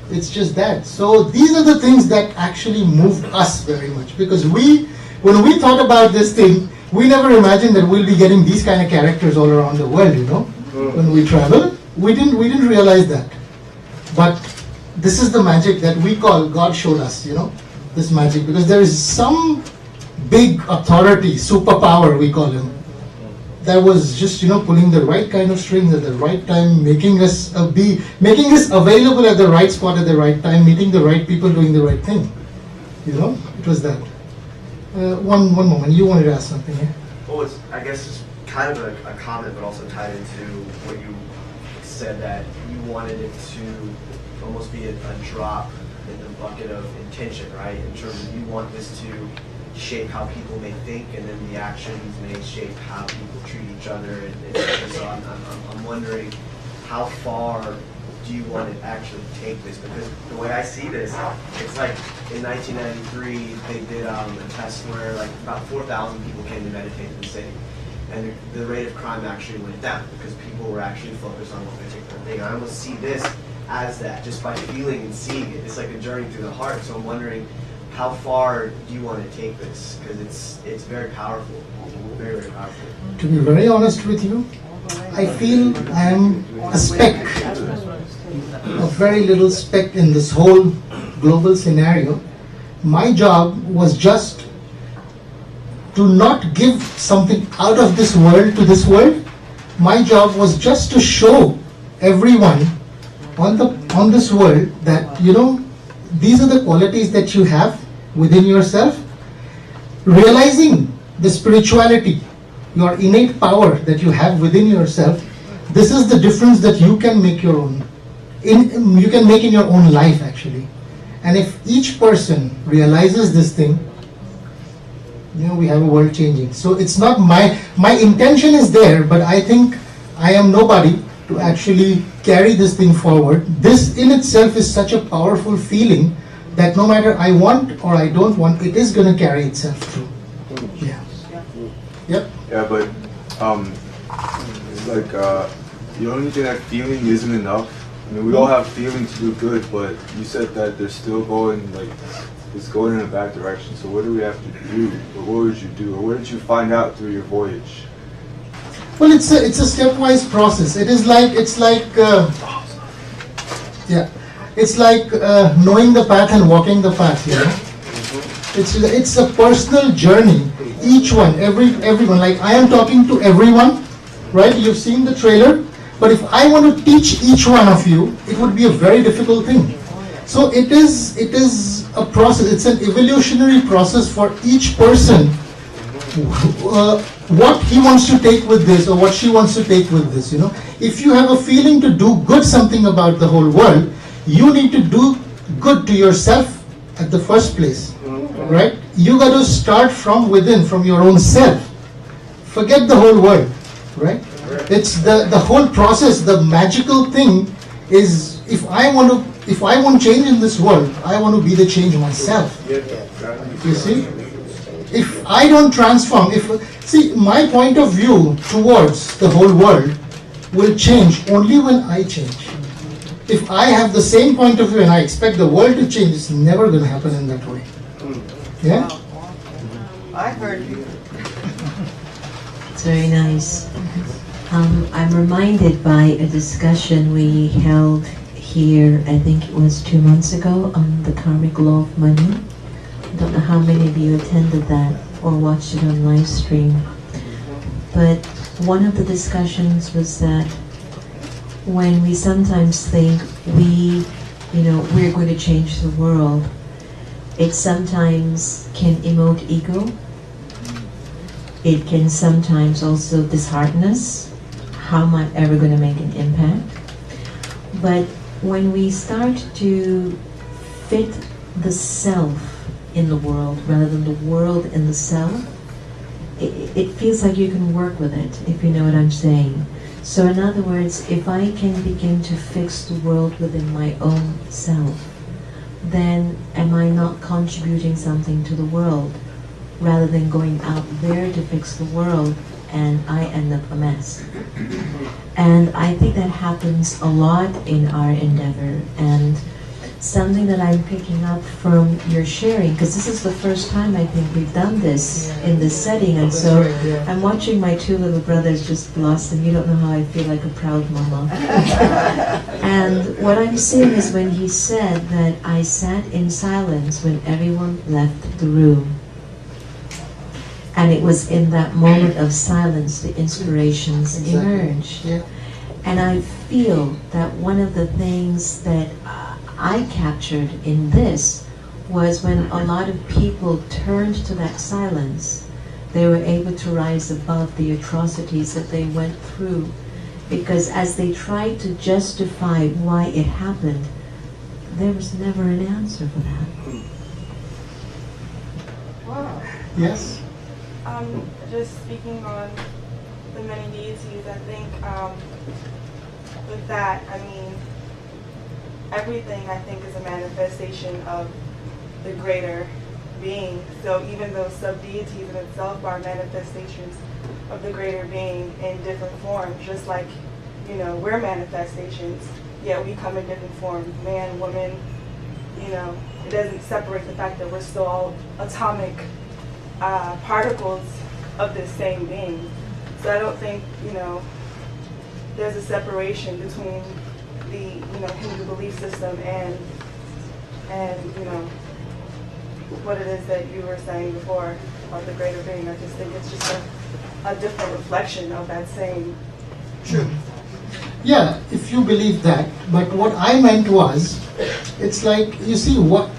It's just that. So these are the things that actually moved us very much, because when we thought about this thing, we never imagined that we'll be getting these kind of characters all around the world, you know. When we travel, we didn't realize that. But this is the magic that we call God showed us, you know, this magic, because there is some big authority, superpower we call him, that was just, you know, pulling the right kind of strings at the right time, making us available at the right spot at the right time, meeting the right people, doing the right thing. You know, it was that. One moment, you wanted to ask something here? Well, I guess it's kind of a comment, but also tied into what you said, that you wanted it to almost be a drop in the bucket of intention, right? In terms of you want this to shape how people may think, and then the actions may shape how people treat each other. And so I'm wondering, how far do you want to actually take this? Because the way I see this, it's like in 1993 they did a test where like about 4,000 people came to meditate in the city, and the rate of crime actually went down because people were actually focused on one particular thing. I almost see this as that, just by feeling and seeing it. It's like a journey through the heart. So I'm wondering, how far do you want to take this? Because it's very powerful, very, very powerful. To be very honest with you, I feel I am a speck, a very little speck in this whole global scenario. My job was just to not give something out of this world to this world. My job was just to show everyone on this world that, you know, these are the qualities that you have within yourself. Realizing the spirituality, your innate power that you have within yourself, this is the difference that you can make your own. You can make in your own life, actually. And if each person realizes this thing, you know, we have a world changing. So it's not my intention is there, but I think I am nobody to actually carry this thing forward. This in itself is such a powerful feeling that no matter I want or I don't want, it is going to carry itself through. Yeah. Yep. Yeah, but it's like the only thing that feeling isn't enough. I mean, we all have feelings to do good, but you said that they're still going, like, it's going in a bad direction. So what do we have to do? Or what would you do? Or what did you find out through your voyage? Well, it's a stepwise process. It's like knowing the path and walking the path. You know, it's a personal journey. Each one, everyone. Like I am talking to everyone, right? You've seen the trailer. But if I want to teach each one of you, it would be a very difficult thing. So it is a process. It's an evolutionary process for each person. What he wants to take with this, or what she wants to take with this. You know, if you have a feeling to do good something about the whole world, you need to do good to yourself at the first place, right? You got to start from within, from your own self. Forget the whole world, right? It's the whole process. The magical thing is, if I want change in this world, I want to be the change myself. You see, if I don't transform, my point of view towards the whole world will change only when I change. If I have the same point of view and I expect the world to change, it's never going to happen in that way. Yeah. I heard you. It's very nice. I'm reminded by a discussion we held here, I think it was 2 months ago, on the karmic law of money. I don't know how many of you attended that or watched it on live stream. But one of the discussions was that when we sometimes think we're going to change the world, it sometimes can emote ego. It can sometimes also dishearten us. How am I ever going to make an impact? But when we start to fit the self in the world rather than the world in the self, it feels like you can work with it, if you know what I'm saying. So in other words, if I can begin to fix the world within my own self, then am I not contributing something to the world rather than going out there to fix the world and I end up a mess? And I think that happens a lot in our endeavor, and something that I'm picking up from your sharing, because this is the first time I think we've done this in this setting, and so I'm watching my 2 little brothers just blossom. You don't know how I feel like a proud mama. And what I'm seeing is when he said that I sat in silence when everyone left the room. And it was in that moment of silence the inspirations emerge. Yeah. And I feel that one of the things that I captured in this was when a lot of people turned to that silence, they were able to rise above the atrocities that they went through. Because as they tried to justify why it happened, there was never an answer for that. Wow. Yes? Just speaking on the many deities, I think with that, I mean, everything I think is a manifestation of the greater being. So even those sub-deities in itself are manifestations of the greater being in different forms, just like, we're manifestations, yet we come in different forms, man, woman, it doesn't separate the fact that we're still all atomic particles of this same being. So I don't think, there's a separation between the, Hindu belief system and what it is that you were saying before about the greater being. I just think it's just a different reflection of that same. Sure. Yeah, if you believe that, but what I meant was, it's like, you see,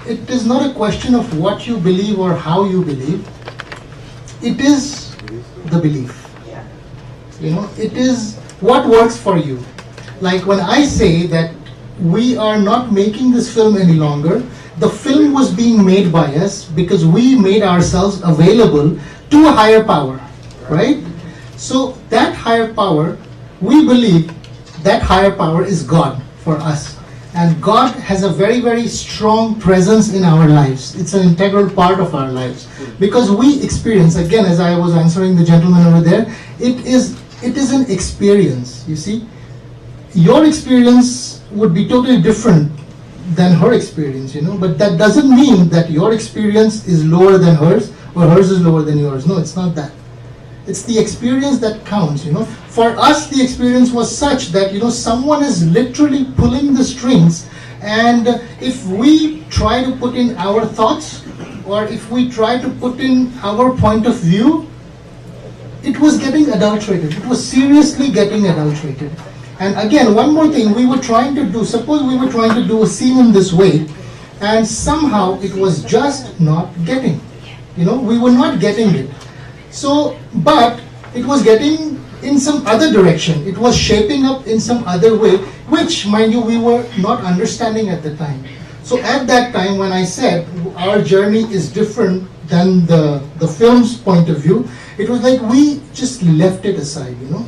it is not a question of what you believe or how you believe. It is the belief. Yeah. You know, it is what works for you. Like when I say that we are not making this film any longer, the film was being made by us because we made ourselves available to a higher power, right? So that higher power, we believe that higher power is God for us. And God has a very, very strong presence in our lives. It's an integral part of our lives. Because we experience, again, as I was answering the gentleman over there, it is an experience, you see. Your experience would be totally different than her experience, you know, but that doesn't mean that your experience is lower than hers or hers is lower than yours. No, it's not that. It's the experience that counts, you know. For us, the experience was such that, you know, someone is literally pulling the strings, and if we try to put in our thoughts or if we try to put in our point of view, it was getting adulterated. It was seriously getting adulterated. And again, one more thing we were trying to do, suppose we were trying to do a scene in this way, and somehow it was just not getting, you know, we were not getting it. So, but it was getting in some other direction. It was shaping up in some other way, which, mind you, we were not understanding at the time. So at that time, when I said our journey is different than the film's point of view, it was like we just left it aside, you know.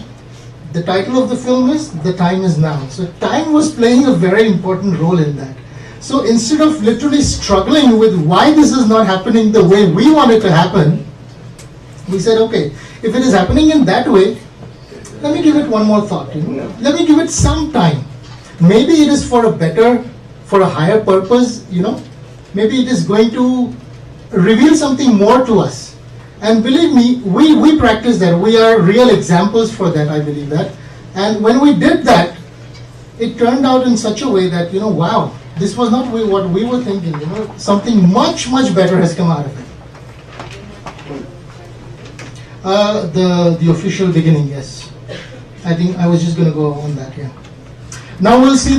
The title of the film is The Time Is Now. So time was playing a very important role in that. So instead of literally struggling with why this is not happening the way we want it to happen, we said, okay, if it is happening in that way, let me give it one more thought, you know? Let me give it some time. Maybe it is for a higher purpose, you know? Maybe it is going to reveal something more to us. And believe me, we practice that. We are real examples for that, I believe that. And when we did that, it turned out in such a way that, you know, wow, this was not what we were thinking, you know? Something much, much better has come out of it. The official beginning, yes. I think I was just going to go on that, yeah. Now we'll see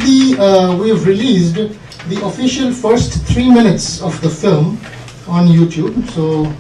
we've released the official first 3 minutes of the film on YouTube. So.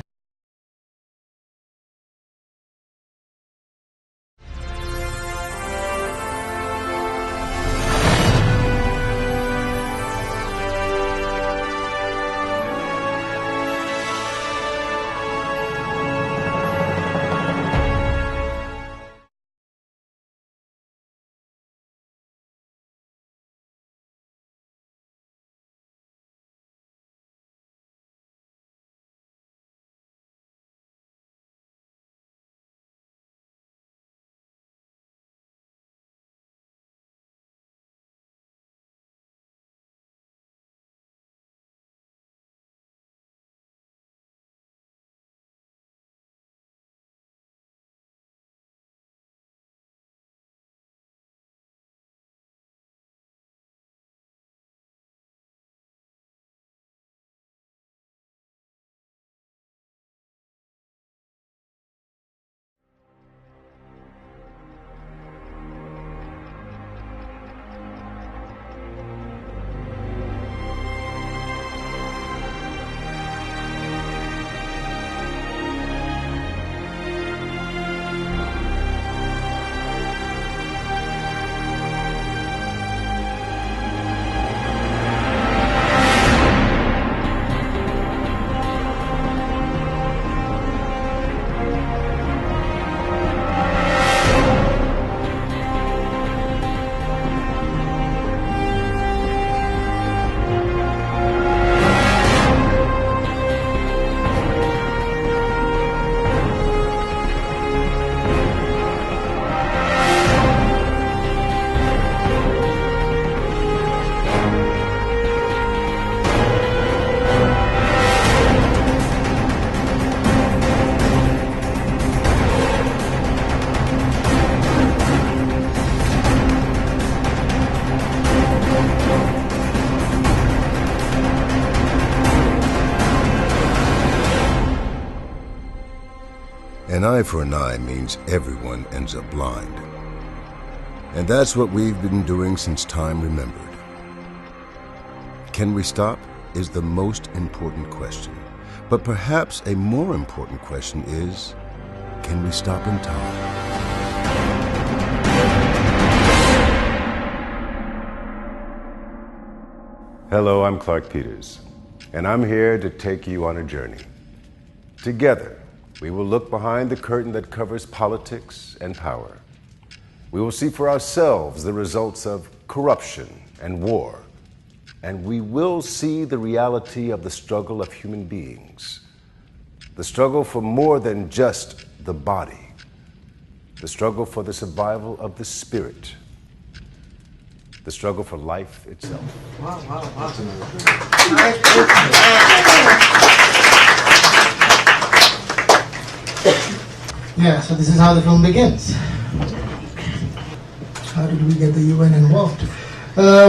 An eye for an eye means everyone ends up blind. And that's what we've been doing since time remembered. Can we stop is the most important question. But perhaps a more important question is, can we stop in time? Hello, I'm Clark Peters, and I'm here to take you on a journey. Together, we will look behind the curtain that covers politics and power. We will see for ourselves the results of corruption and war, and we will see the reality of the struggle of human beings, the struggle for more than just the body, the struggle for the survival of the spirit, the struggle for life itself. Wow, wow, wow. Yeah, so this is how the film begins. How did we get the UN involved?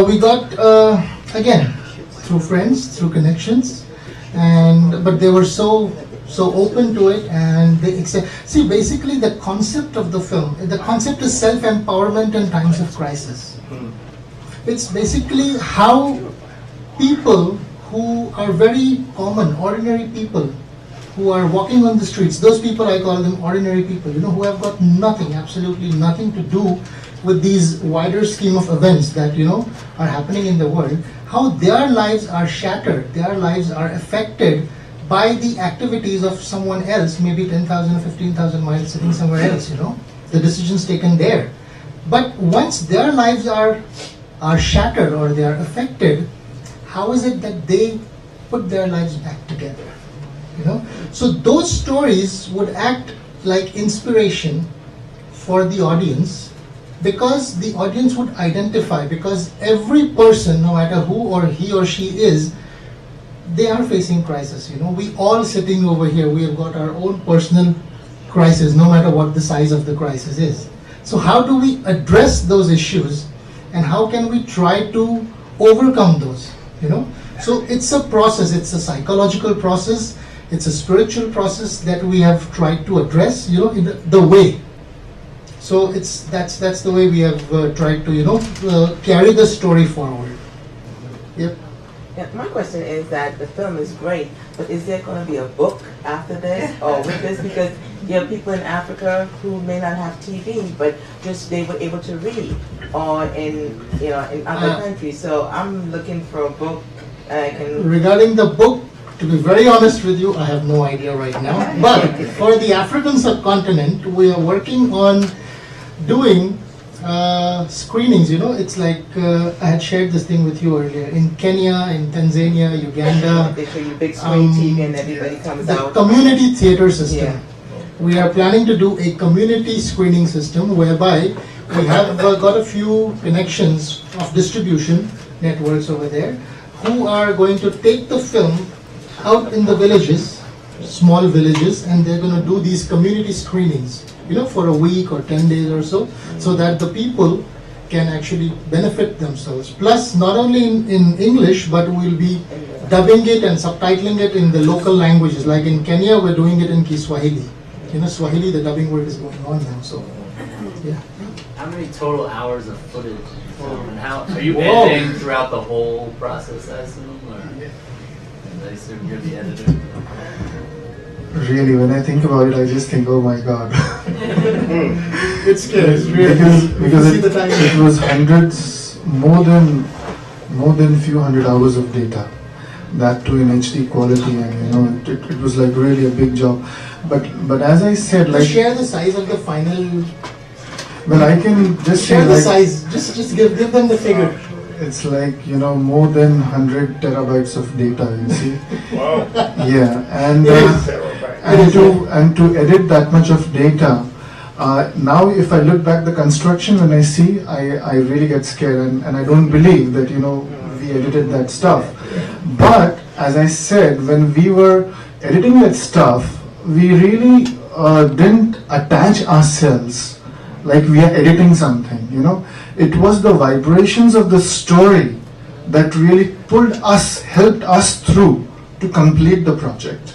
We got, again, through friends, through connections, but they were so open to it, and they accept. See, basically the concept of the film, the concept is self-empowerment in times of crisis. It's basically how people who are very common, ordinary people, who are walking on the streets, those people, I call them ordinary people, who have got nothing, absolutely nothing to do with these wider scheme of events that, are happening in the world, how their lives are shattered, their lives are affected by the activities of someone else, maybe 10,000 or 15,000 miles sitting somewhere else, the decisions taken there. But once their lives are shattered or they are affected, how is it that they put their lives back together? So those stories would act like inspiration for the audience, because the audience would identify, because every person, no matter who or he or she is, they are facing crisis. We all sitting over here, we have got our own personal crisis, no matter what the size of the crisis is. So how do we address those issues, and how can we try to overcome those? So it's a process, it's a psychological process, it's a spiritual process that we have tried to address, in the way. So that's the way we have tried to, carry the story forward. Yep. Yeah, my question is that the film is great, but is there going to be a book after this or with this? Because you have people in Africa who may not have TV, but just they were able to read, or in other countries. So I'm looking for a book. Regarding the book, to be very honest with you, I have no idea right now. But for the African subcontinent, we are working on doing screenings. It's like I had shared this thing with you earlier. In Kenya, in Tanzania, Uganda, they show you big screen TV and everybody comes out. The community theater system. Yeah. We are planning to do a community screening system whereby we have got a few connections of distribution networks over there who are going to take the film out in the villages, small villages, and they're going to do these community screenings, for a week or 10 days or so that the people can actually benefit themselves. Plus, not only in English, but we'll be dubbing it and subtitling it in the local languages. Like in Kenya, we're doing it in Kiswahili. Swahili, the dubbing work is going on now, so, yeah. How many total hours of footage? And how are you editing throughout the whole process, I assume? Or I assume you're the editor? Really, when I think about it, I just think, oh my God. It's scary. Because it was hundreds, more than few hundred hours of data. That too in HD quality, and it was like really a big job. But as I said, like, share the size of the final. Well, I can just share say, the like, size. Just give them the figure. It's like, more than 100 terabytes of data, you see. Wow. Yeah, and to edit that much of data, now if I look back the construction, when I see, I really get scared, and I don't believe that, we edited that stuff. But as I said, when we were editing that stuff, we really didn't attach ourselves like we are editing something, It was the vibrations of the story that really helped us through to complete the project.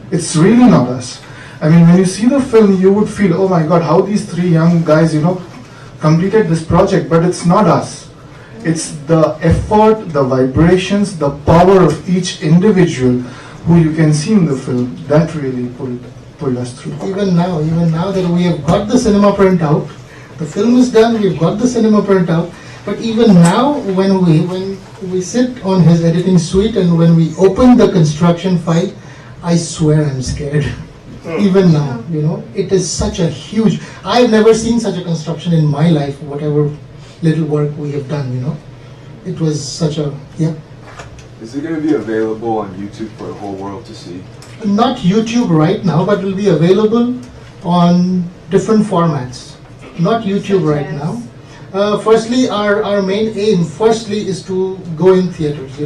It's really not us. I mean, when you see the film, you would feel, oh my God, how these three young guys, completed this project. But it's not us. It's the effort, the vibrations, the power of each individual who you can see in the film that really pulled us through. Even now that we have got the cinema print out, the film is done, we've got the cinema print out, but even now when we sit on his editing suite and when we open the construction file, I swear I'm scared. Even now, it is such a huge, I've never seen such a construction in my life, whatever little work we have done, It was such a, yeah. Is it going to be available on YouTube for the whole world to see? Not YouTube right now, but it will be available on different formats. Not YouTube right now. Firstly, our main aim, is to go in theaters,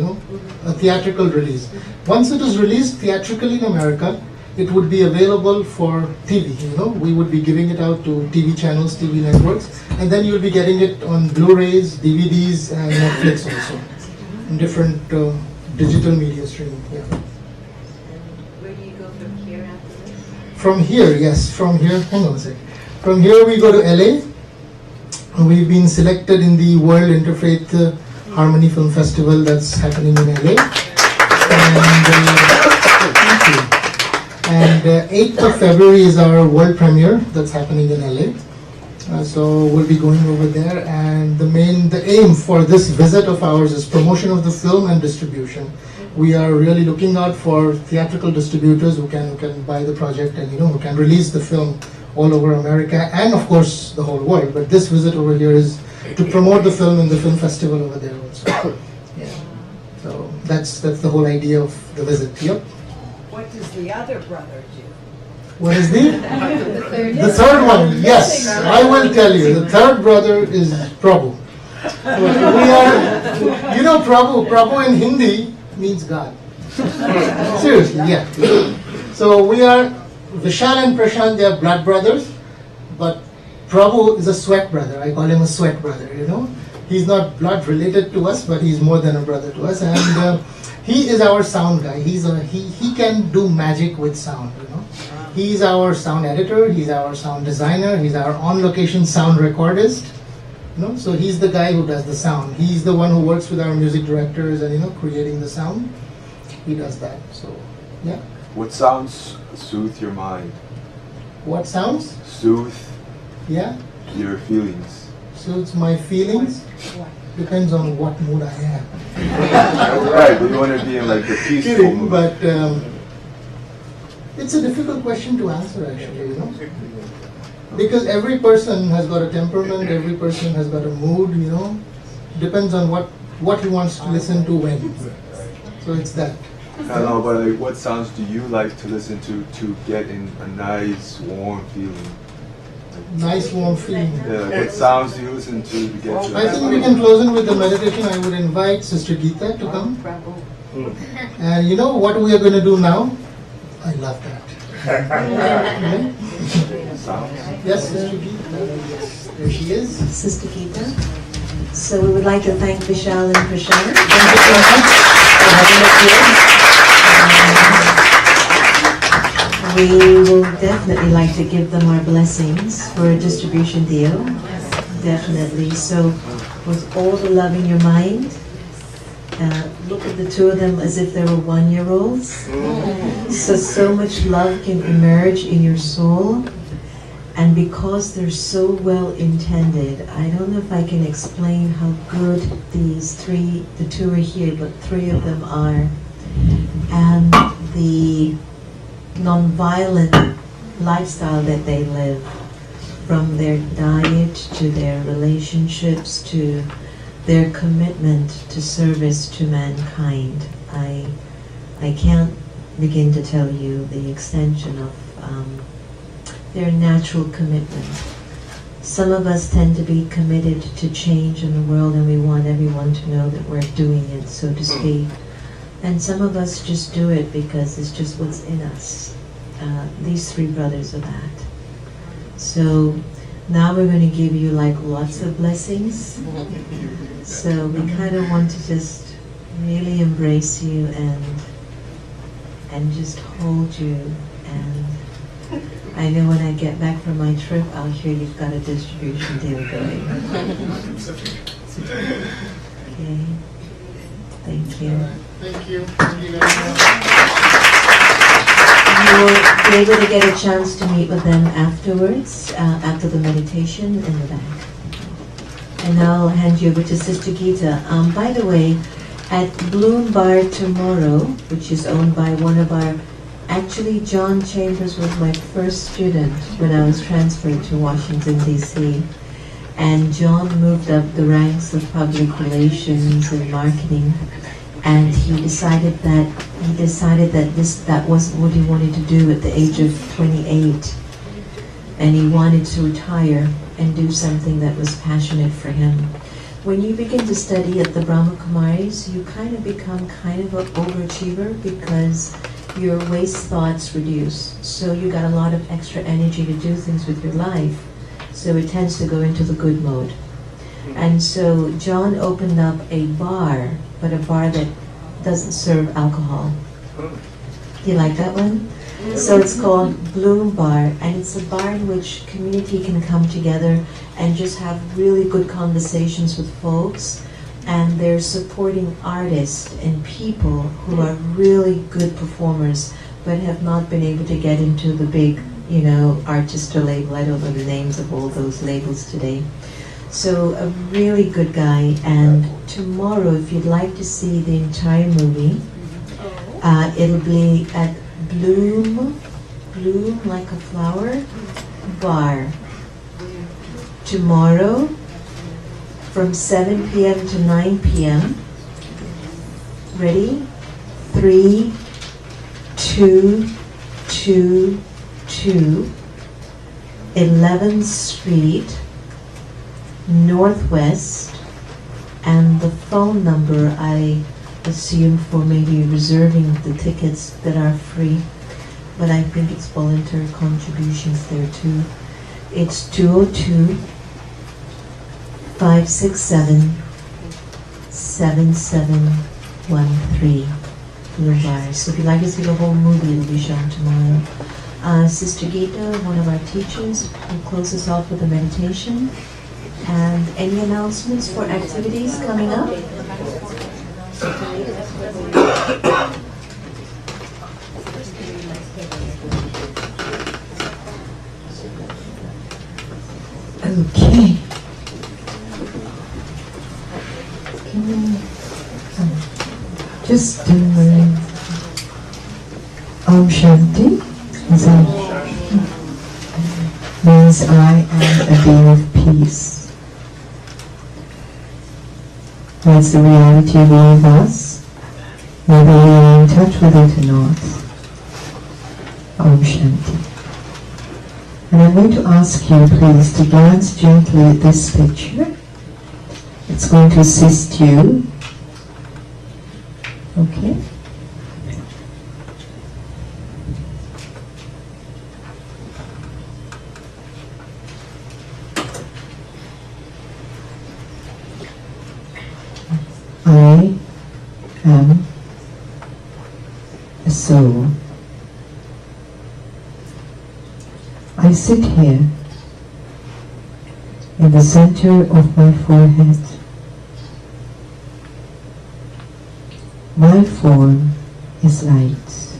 a theatrical release. Once it is released theatrically in America, it would be available for TV, we would be giving it out to TV channels, TV networks, and then you'll be getting it on Blu-rays, DVDs, and Netflix also, in different digital media streaming, yeah. Where do you go from here after this? From here, yes, from here, hang on a sec. From here we go to LA. We've been selected in the World Interfaith Harmony Film Festival that's happening in LA. And 8th of February is our world premiere that's happening in LA. So we'll be going over there, and the aim for this visit of ours is promotion of the film and distribution. We are really looking out for theatrical distributors who can buy the project and who can release the film all over America and of course the whole world. But this visit over here is to promote the film in the film festival over there also. Yeah. So that's the whole idea of the visit. Yep. What does the other brother do? What is the third one? Yes, I will tell you. The third brother is Prabhu. We are, Prabhu in Hindi means God. Seriously, yeah. So we are Vishal and Prashant, they are blood brothers, but Prabhu is a sweat brother. I call him a sweat brother, He's not blood related to us, but he's more than a brother to us. And he is our sound guy. He can do magic with sound, He's our sound editor, he's our sound designer, he's our on-location sound recordist. So he's the guy who does the sound. He's the one who works with our music directors and creating the sound. He does that. So yeah. What sounds soothe your mind? What sounds? Soothe. Yeah. Your feelings. Soothes my feelings. Depends on what mood I am. Right, but you want to be in like the peaceful mood. But it's a difficult question to answer actually, Because every person has got a temperament, every person has got a mood, Depends on what he wants to listen to when. So it's that. I know, but like, what sounds do you like to listen to get in a nice, warm feeling? Nice, warm feeling. Yeah, like what sounds do you listen to get to? I think we can close in with the meditation. I would invite Sister Geeta to come. And you know what we are going to do now? I love that. Yes, Sister Geeta. Yes, there she is. Sister Geeta. So we would like to thank Vishal and Prashant. Thank you so much for having us here. We will definitely like to give them our blessings for a distribution deal. Definitely. So with all the love in your mind, look at the two of them as if they were 1-year-olds. So much love can emerge in your soul. And because they're so well intended, I don't know if I can explain how good the two are here, but 3 of them are. And the non-violent lifestyle that they live, from their diet to their relationships to their commitment to service to mankind. I can't begin to tell you the extension of their natural commitment. Some of us tend to be committed to change in the world and we want everyone to know that we're doing it, so to speak. And some of us just do it because it's just what's in us. These 3 brothers are that. So now we're going to give you like lots of blessings. So we kind of want to just really embrace you and just hold you and I know when I get back from my trip, I'll hear you've got a distribution deal going. Okay. Thank you. Thank you. Thank you very much. You'll be able to get a chance to meet with them afterwards, after the meditation in the back. And I'll hand you over to Sister Gita. By the way, at Bloom Bar tomorrow, which is owned by one of our, actually John Chambers was my first student when I was transferred to Washington, D.C. And John moved up the ranks of public relations and marketing. And he decided that that wasn't what he wanted to do at the age of 28. And he wanted to retire and do something that was passionate for him. When you begin to study at the Brahma Kumaris, you kind of become kind of an overachiever because your waste thoughts reduce. So you got a lot of extra energy to do things with your life. So it tends to go into the good mode. And so John opened up a bar, but a bar that doesn't serve alcohol. Do you like that one? So it's called Bloom Bar, and it's a bar in which community can come together and just have really good conversations with folks. And they're supporting artists and people who are really good performers, but have not been able to get into the big, artist or label. I don't know the names of all those labels today. So a really good guy. And tomorrow, if you'd like to see the entire movie, it'll be at Bloom like a flower, Bar. Tomorrow, from 7 p.m. to 9 p.m. Ready? 3, 2, 2, 2, 11th Street, Northwest, and the phone number I assume for maybe reserving the tickets that are free, but I think it's voluntary contributions there too. It's 202 567 7713 Blue Bar. So if you'd like to see the whole movie, it'll be shown tomorrow. Sister Gita, one of our teachers, will close us off with a meditation. And any announcements for activities coming up? Okay. Just Om Shanti means I am a being of peace. That's the reality of all of us, whether we are in touch with it or not. Om Shanti. And I'm going to ask you, please, to glance gently at this picture. It's going to assist you. Okay? I am a soul. I sit here in the center of my forehead. My form is light.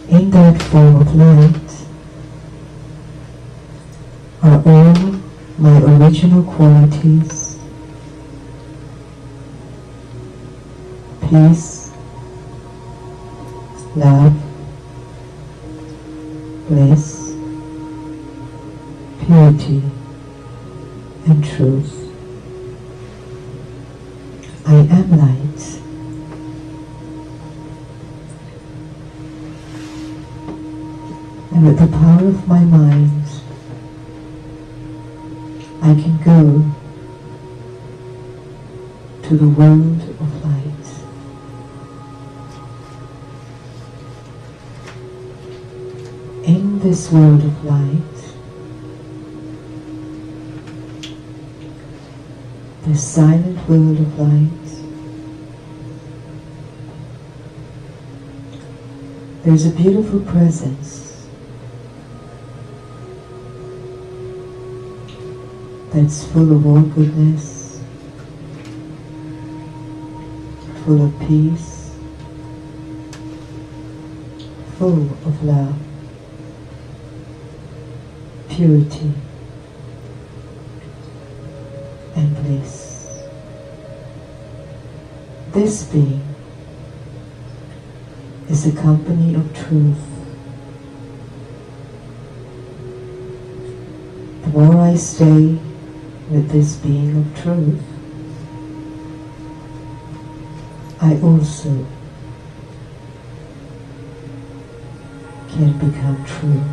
In that form of light are all my original qualities: peace, love, bliss, purity, and truth. I am light. And with the power of my mind, I can go to the world of light. In this world of light, the silent world of light, There's a beautiful presence that's full of all goodness, full of peace, full of love, purity, and bliss. This being is a company of truth. The more I stay with this being of truth, I also can become true.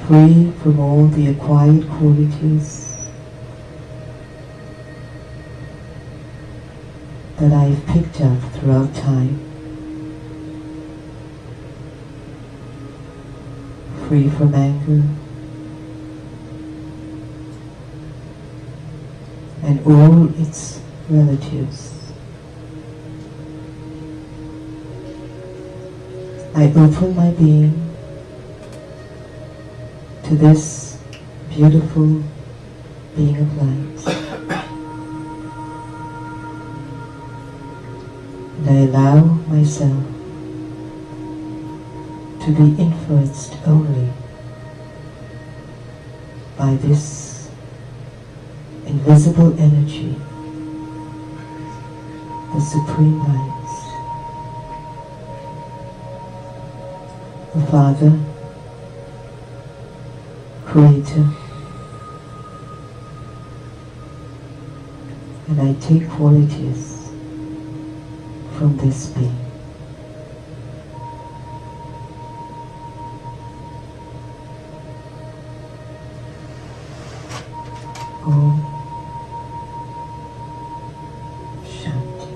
Free from all the acquired qualities that I've picked up throughout time. Free from anger and all its relatives. I open my being to this beautiful being of light. And I allow myself to be influenced only by this invisible energy, the Supreme Light, the Father, Creator, and I take qualities from this being. Om Shanti.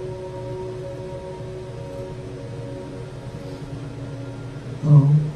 Om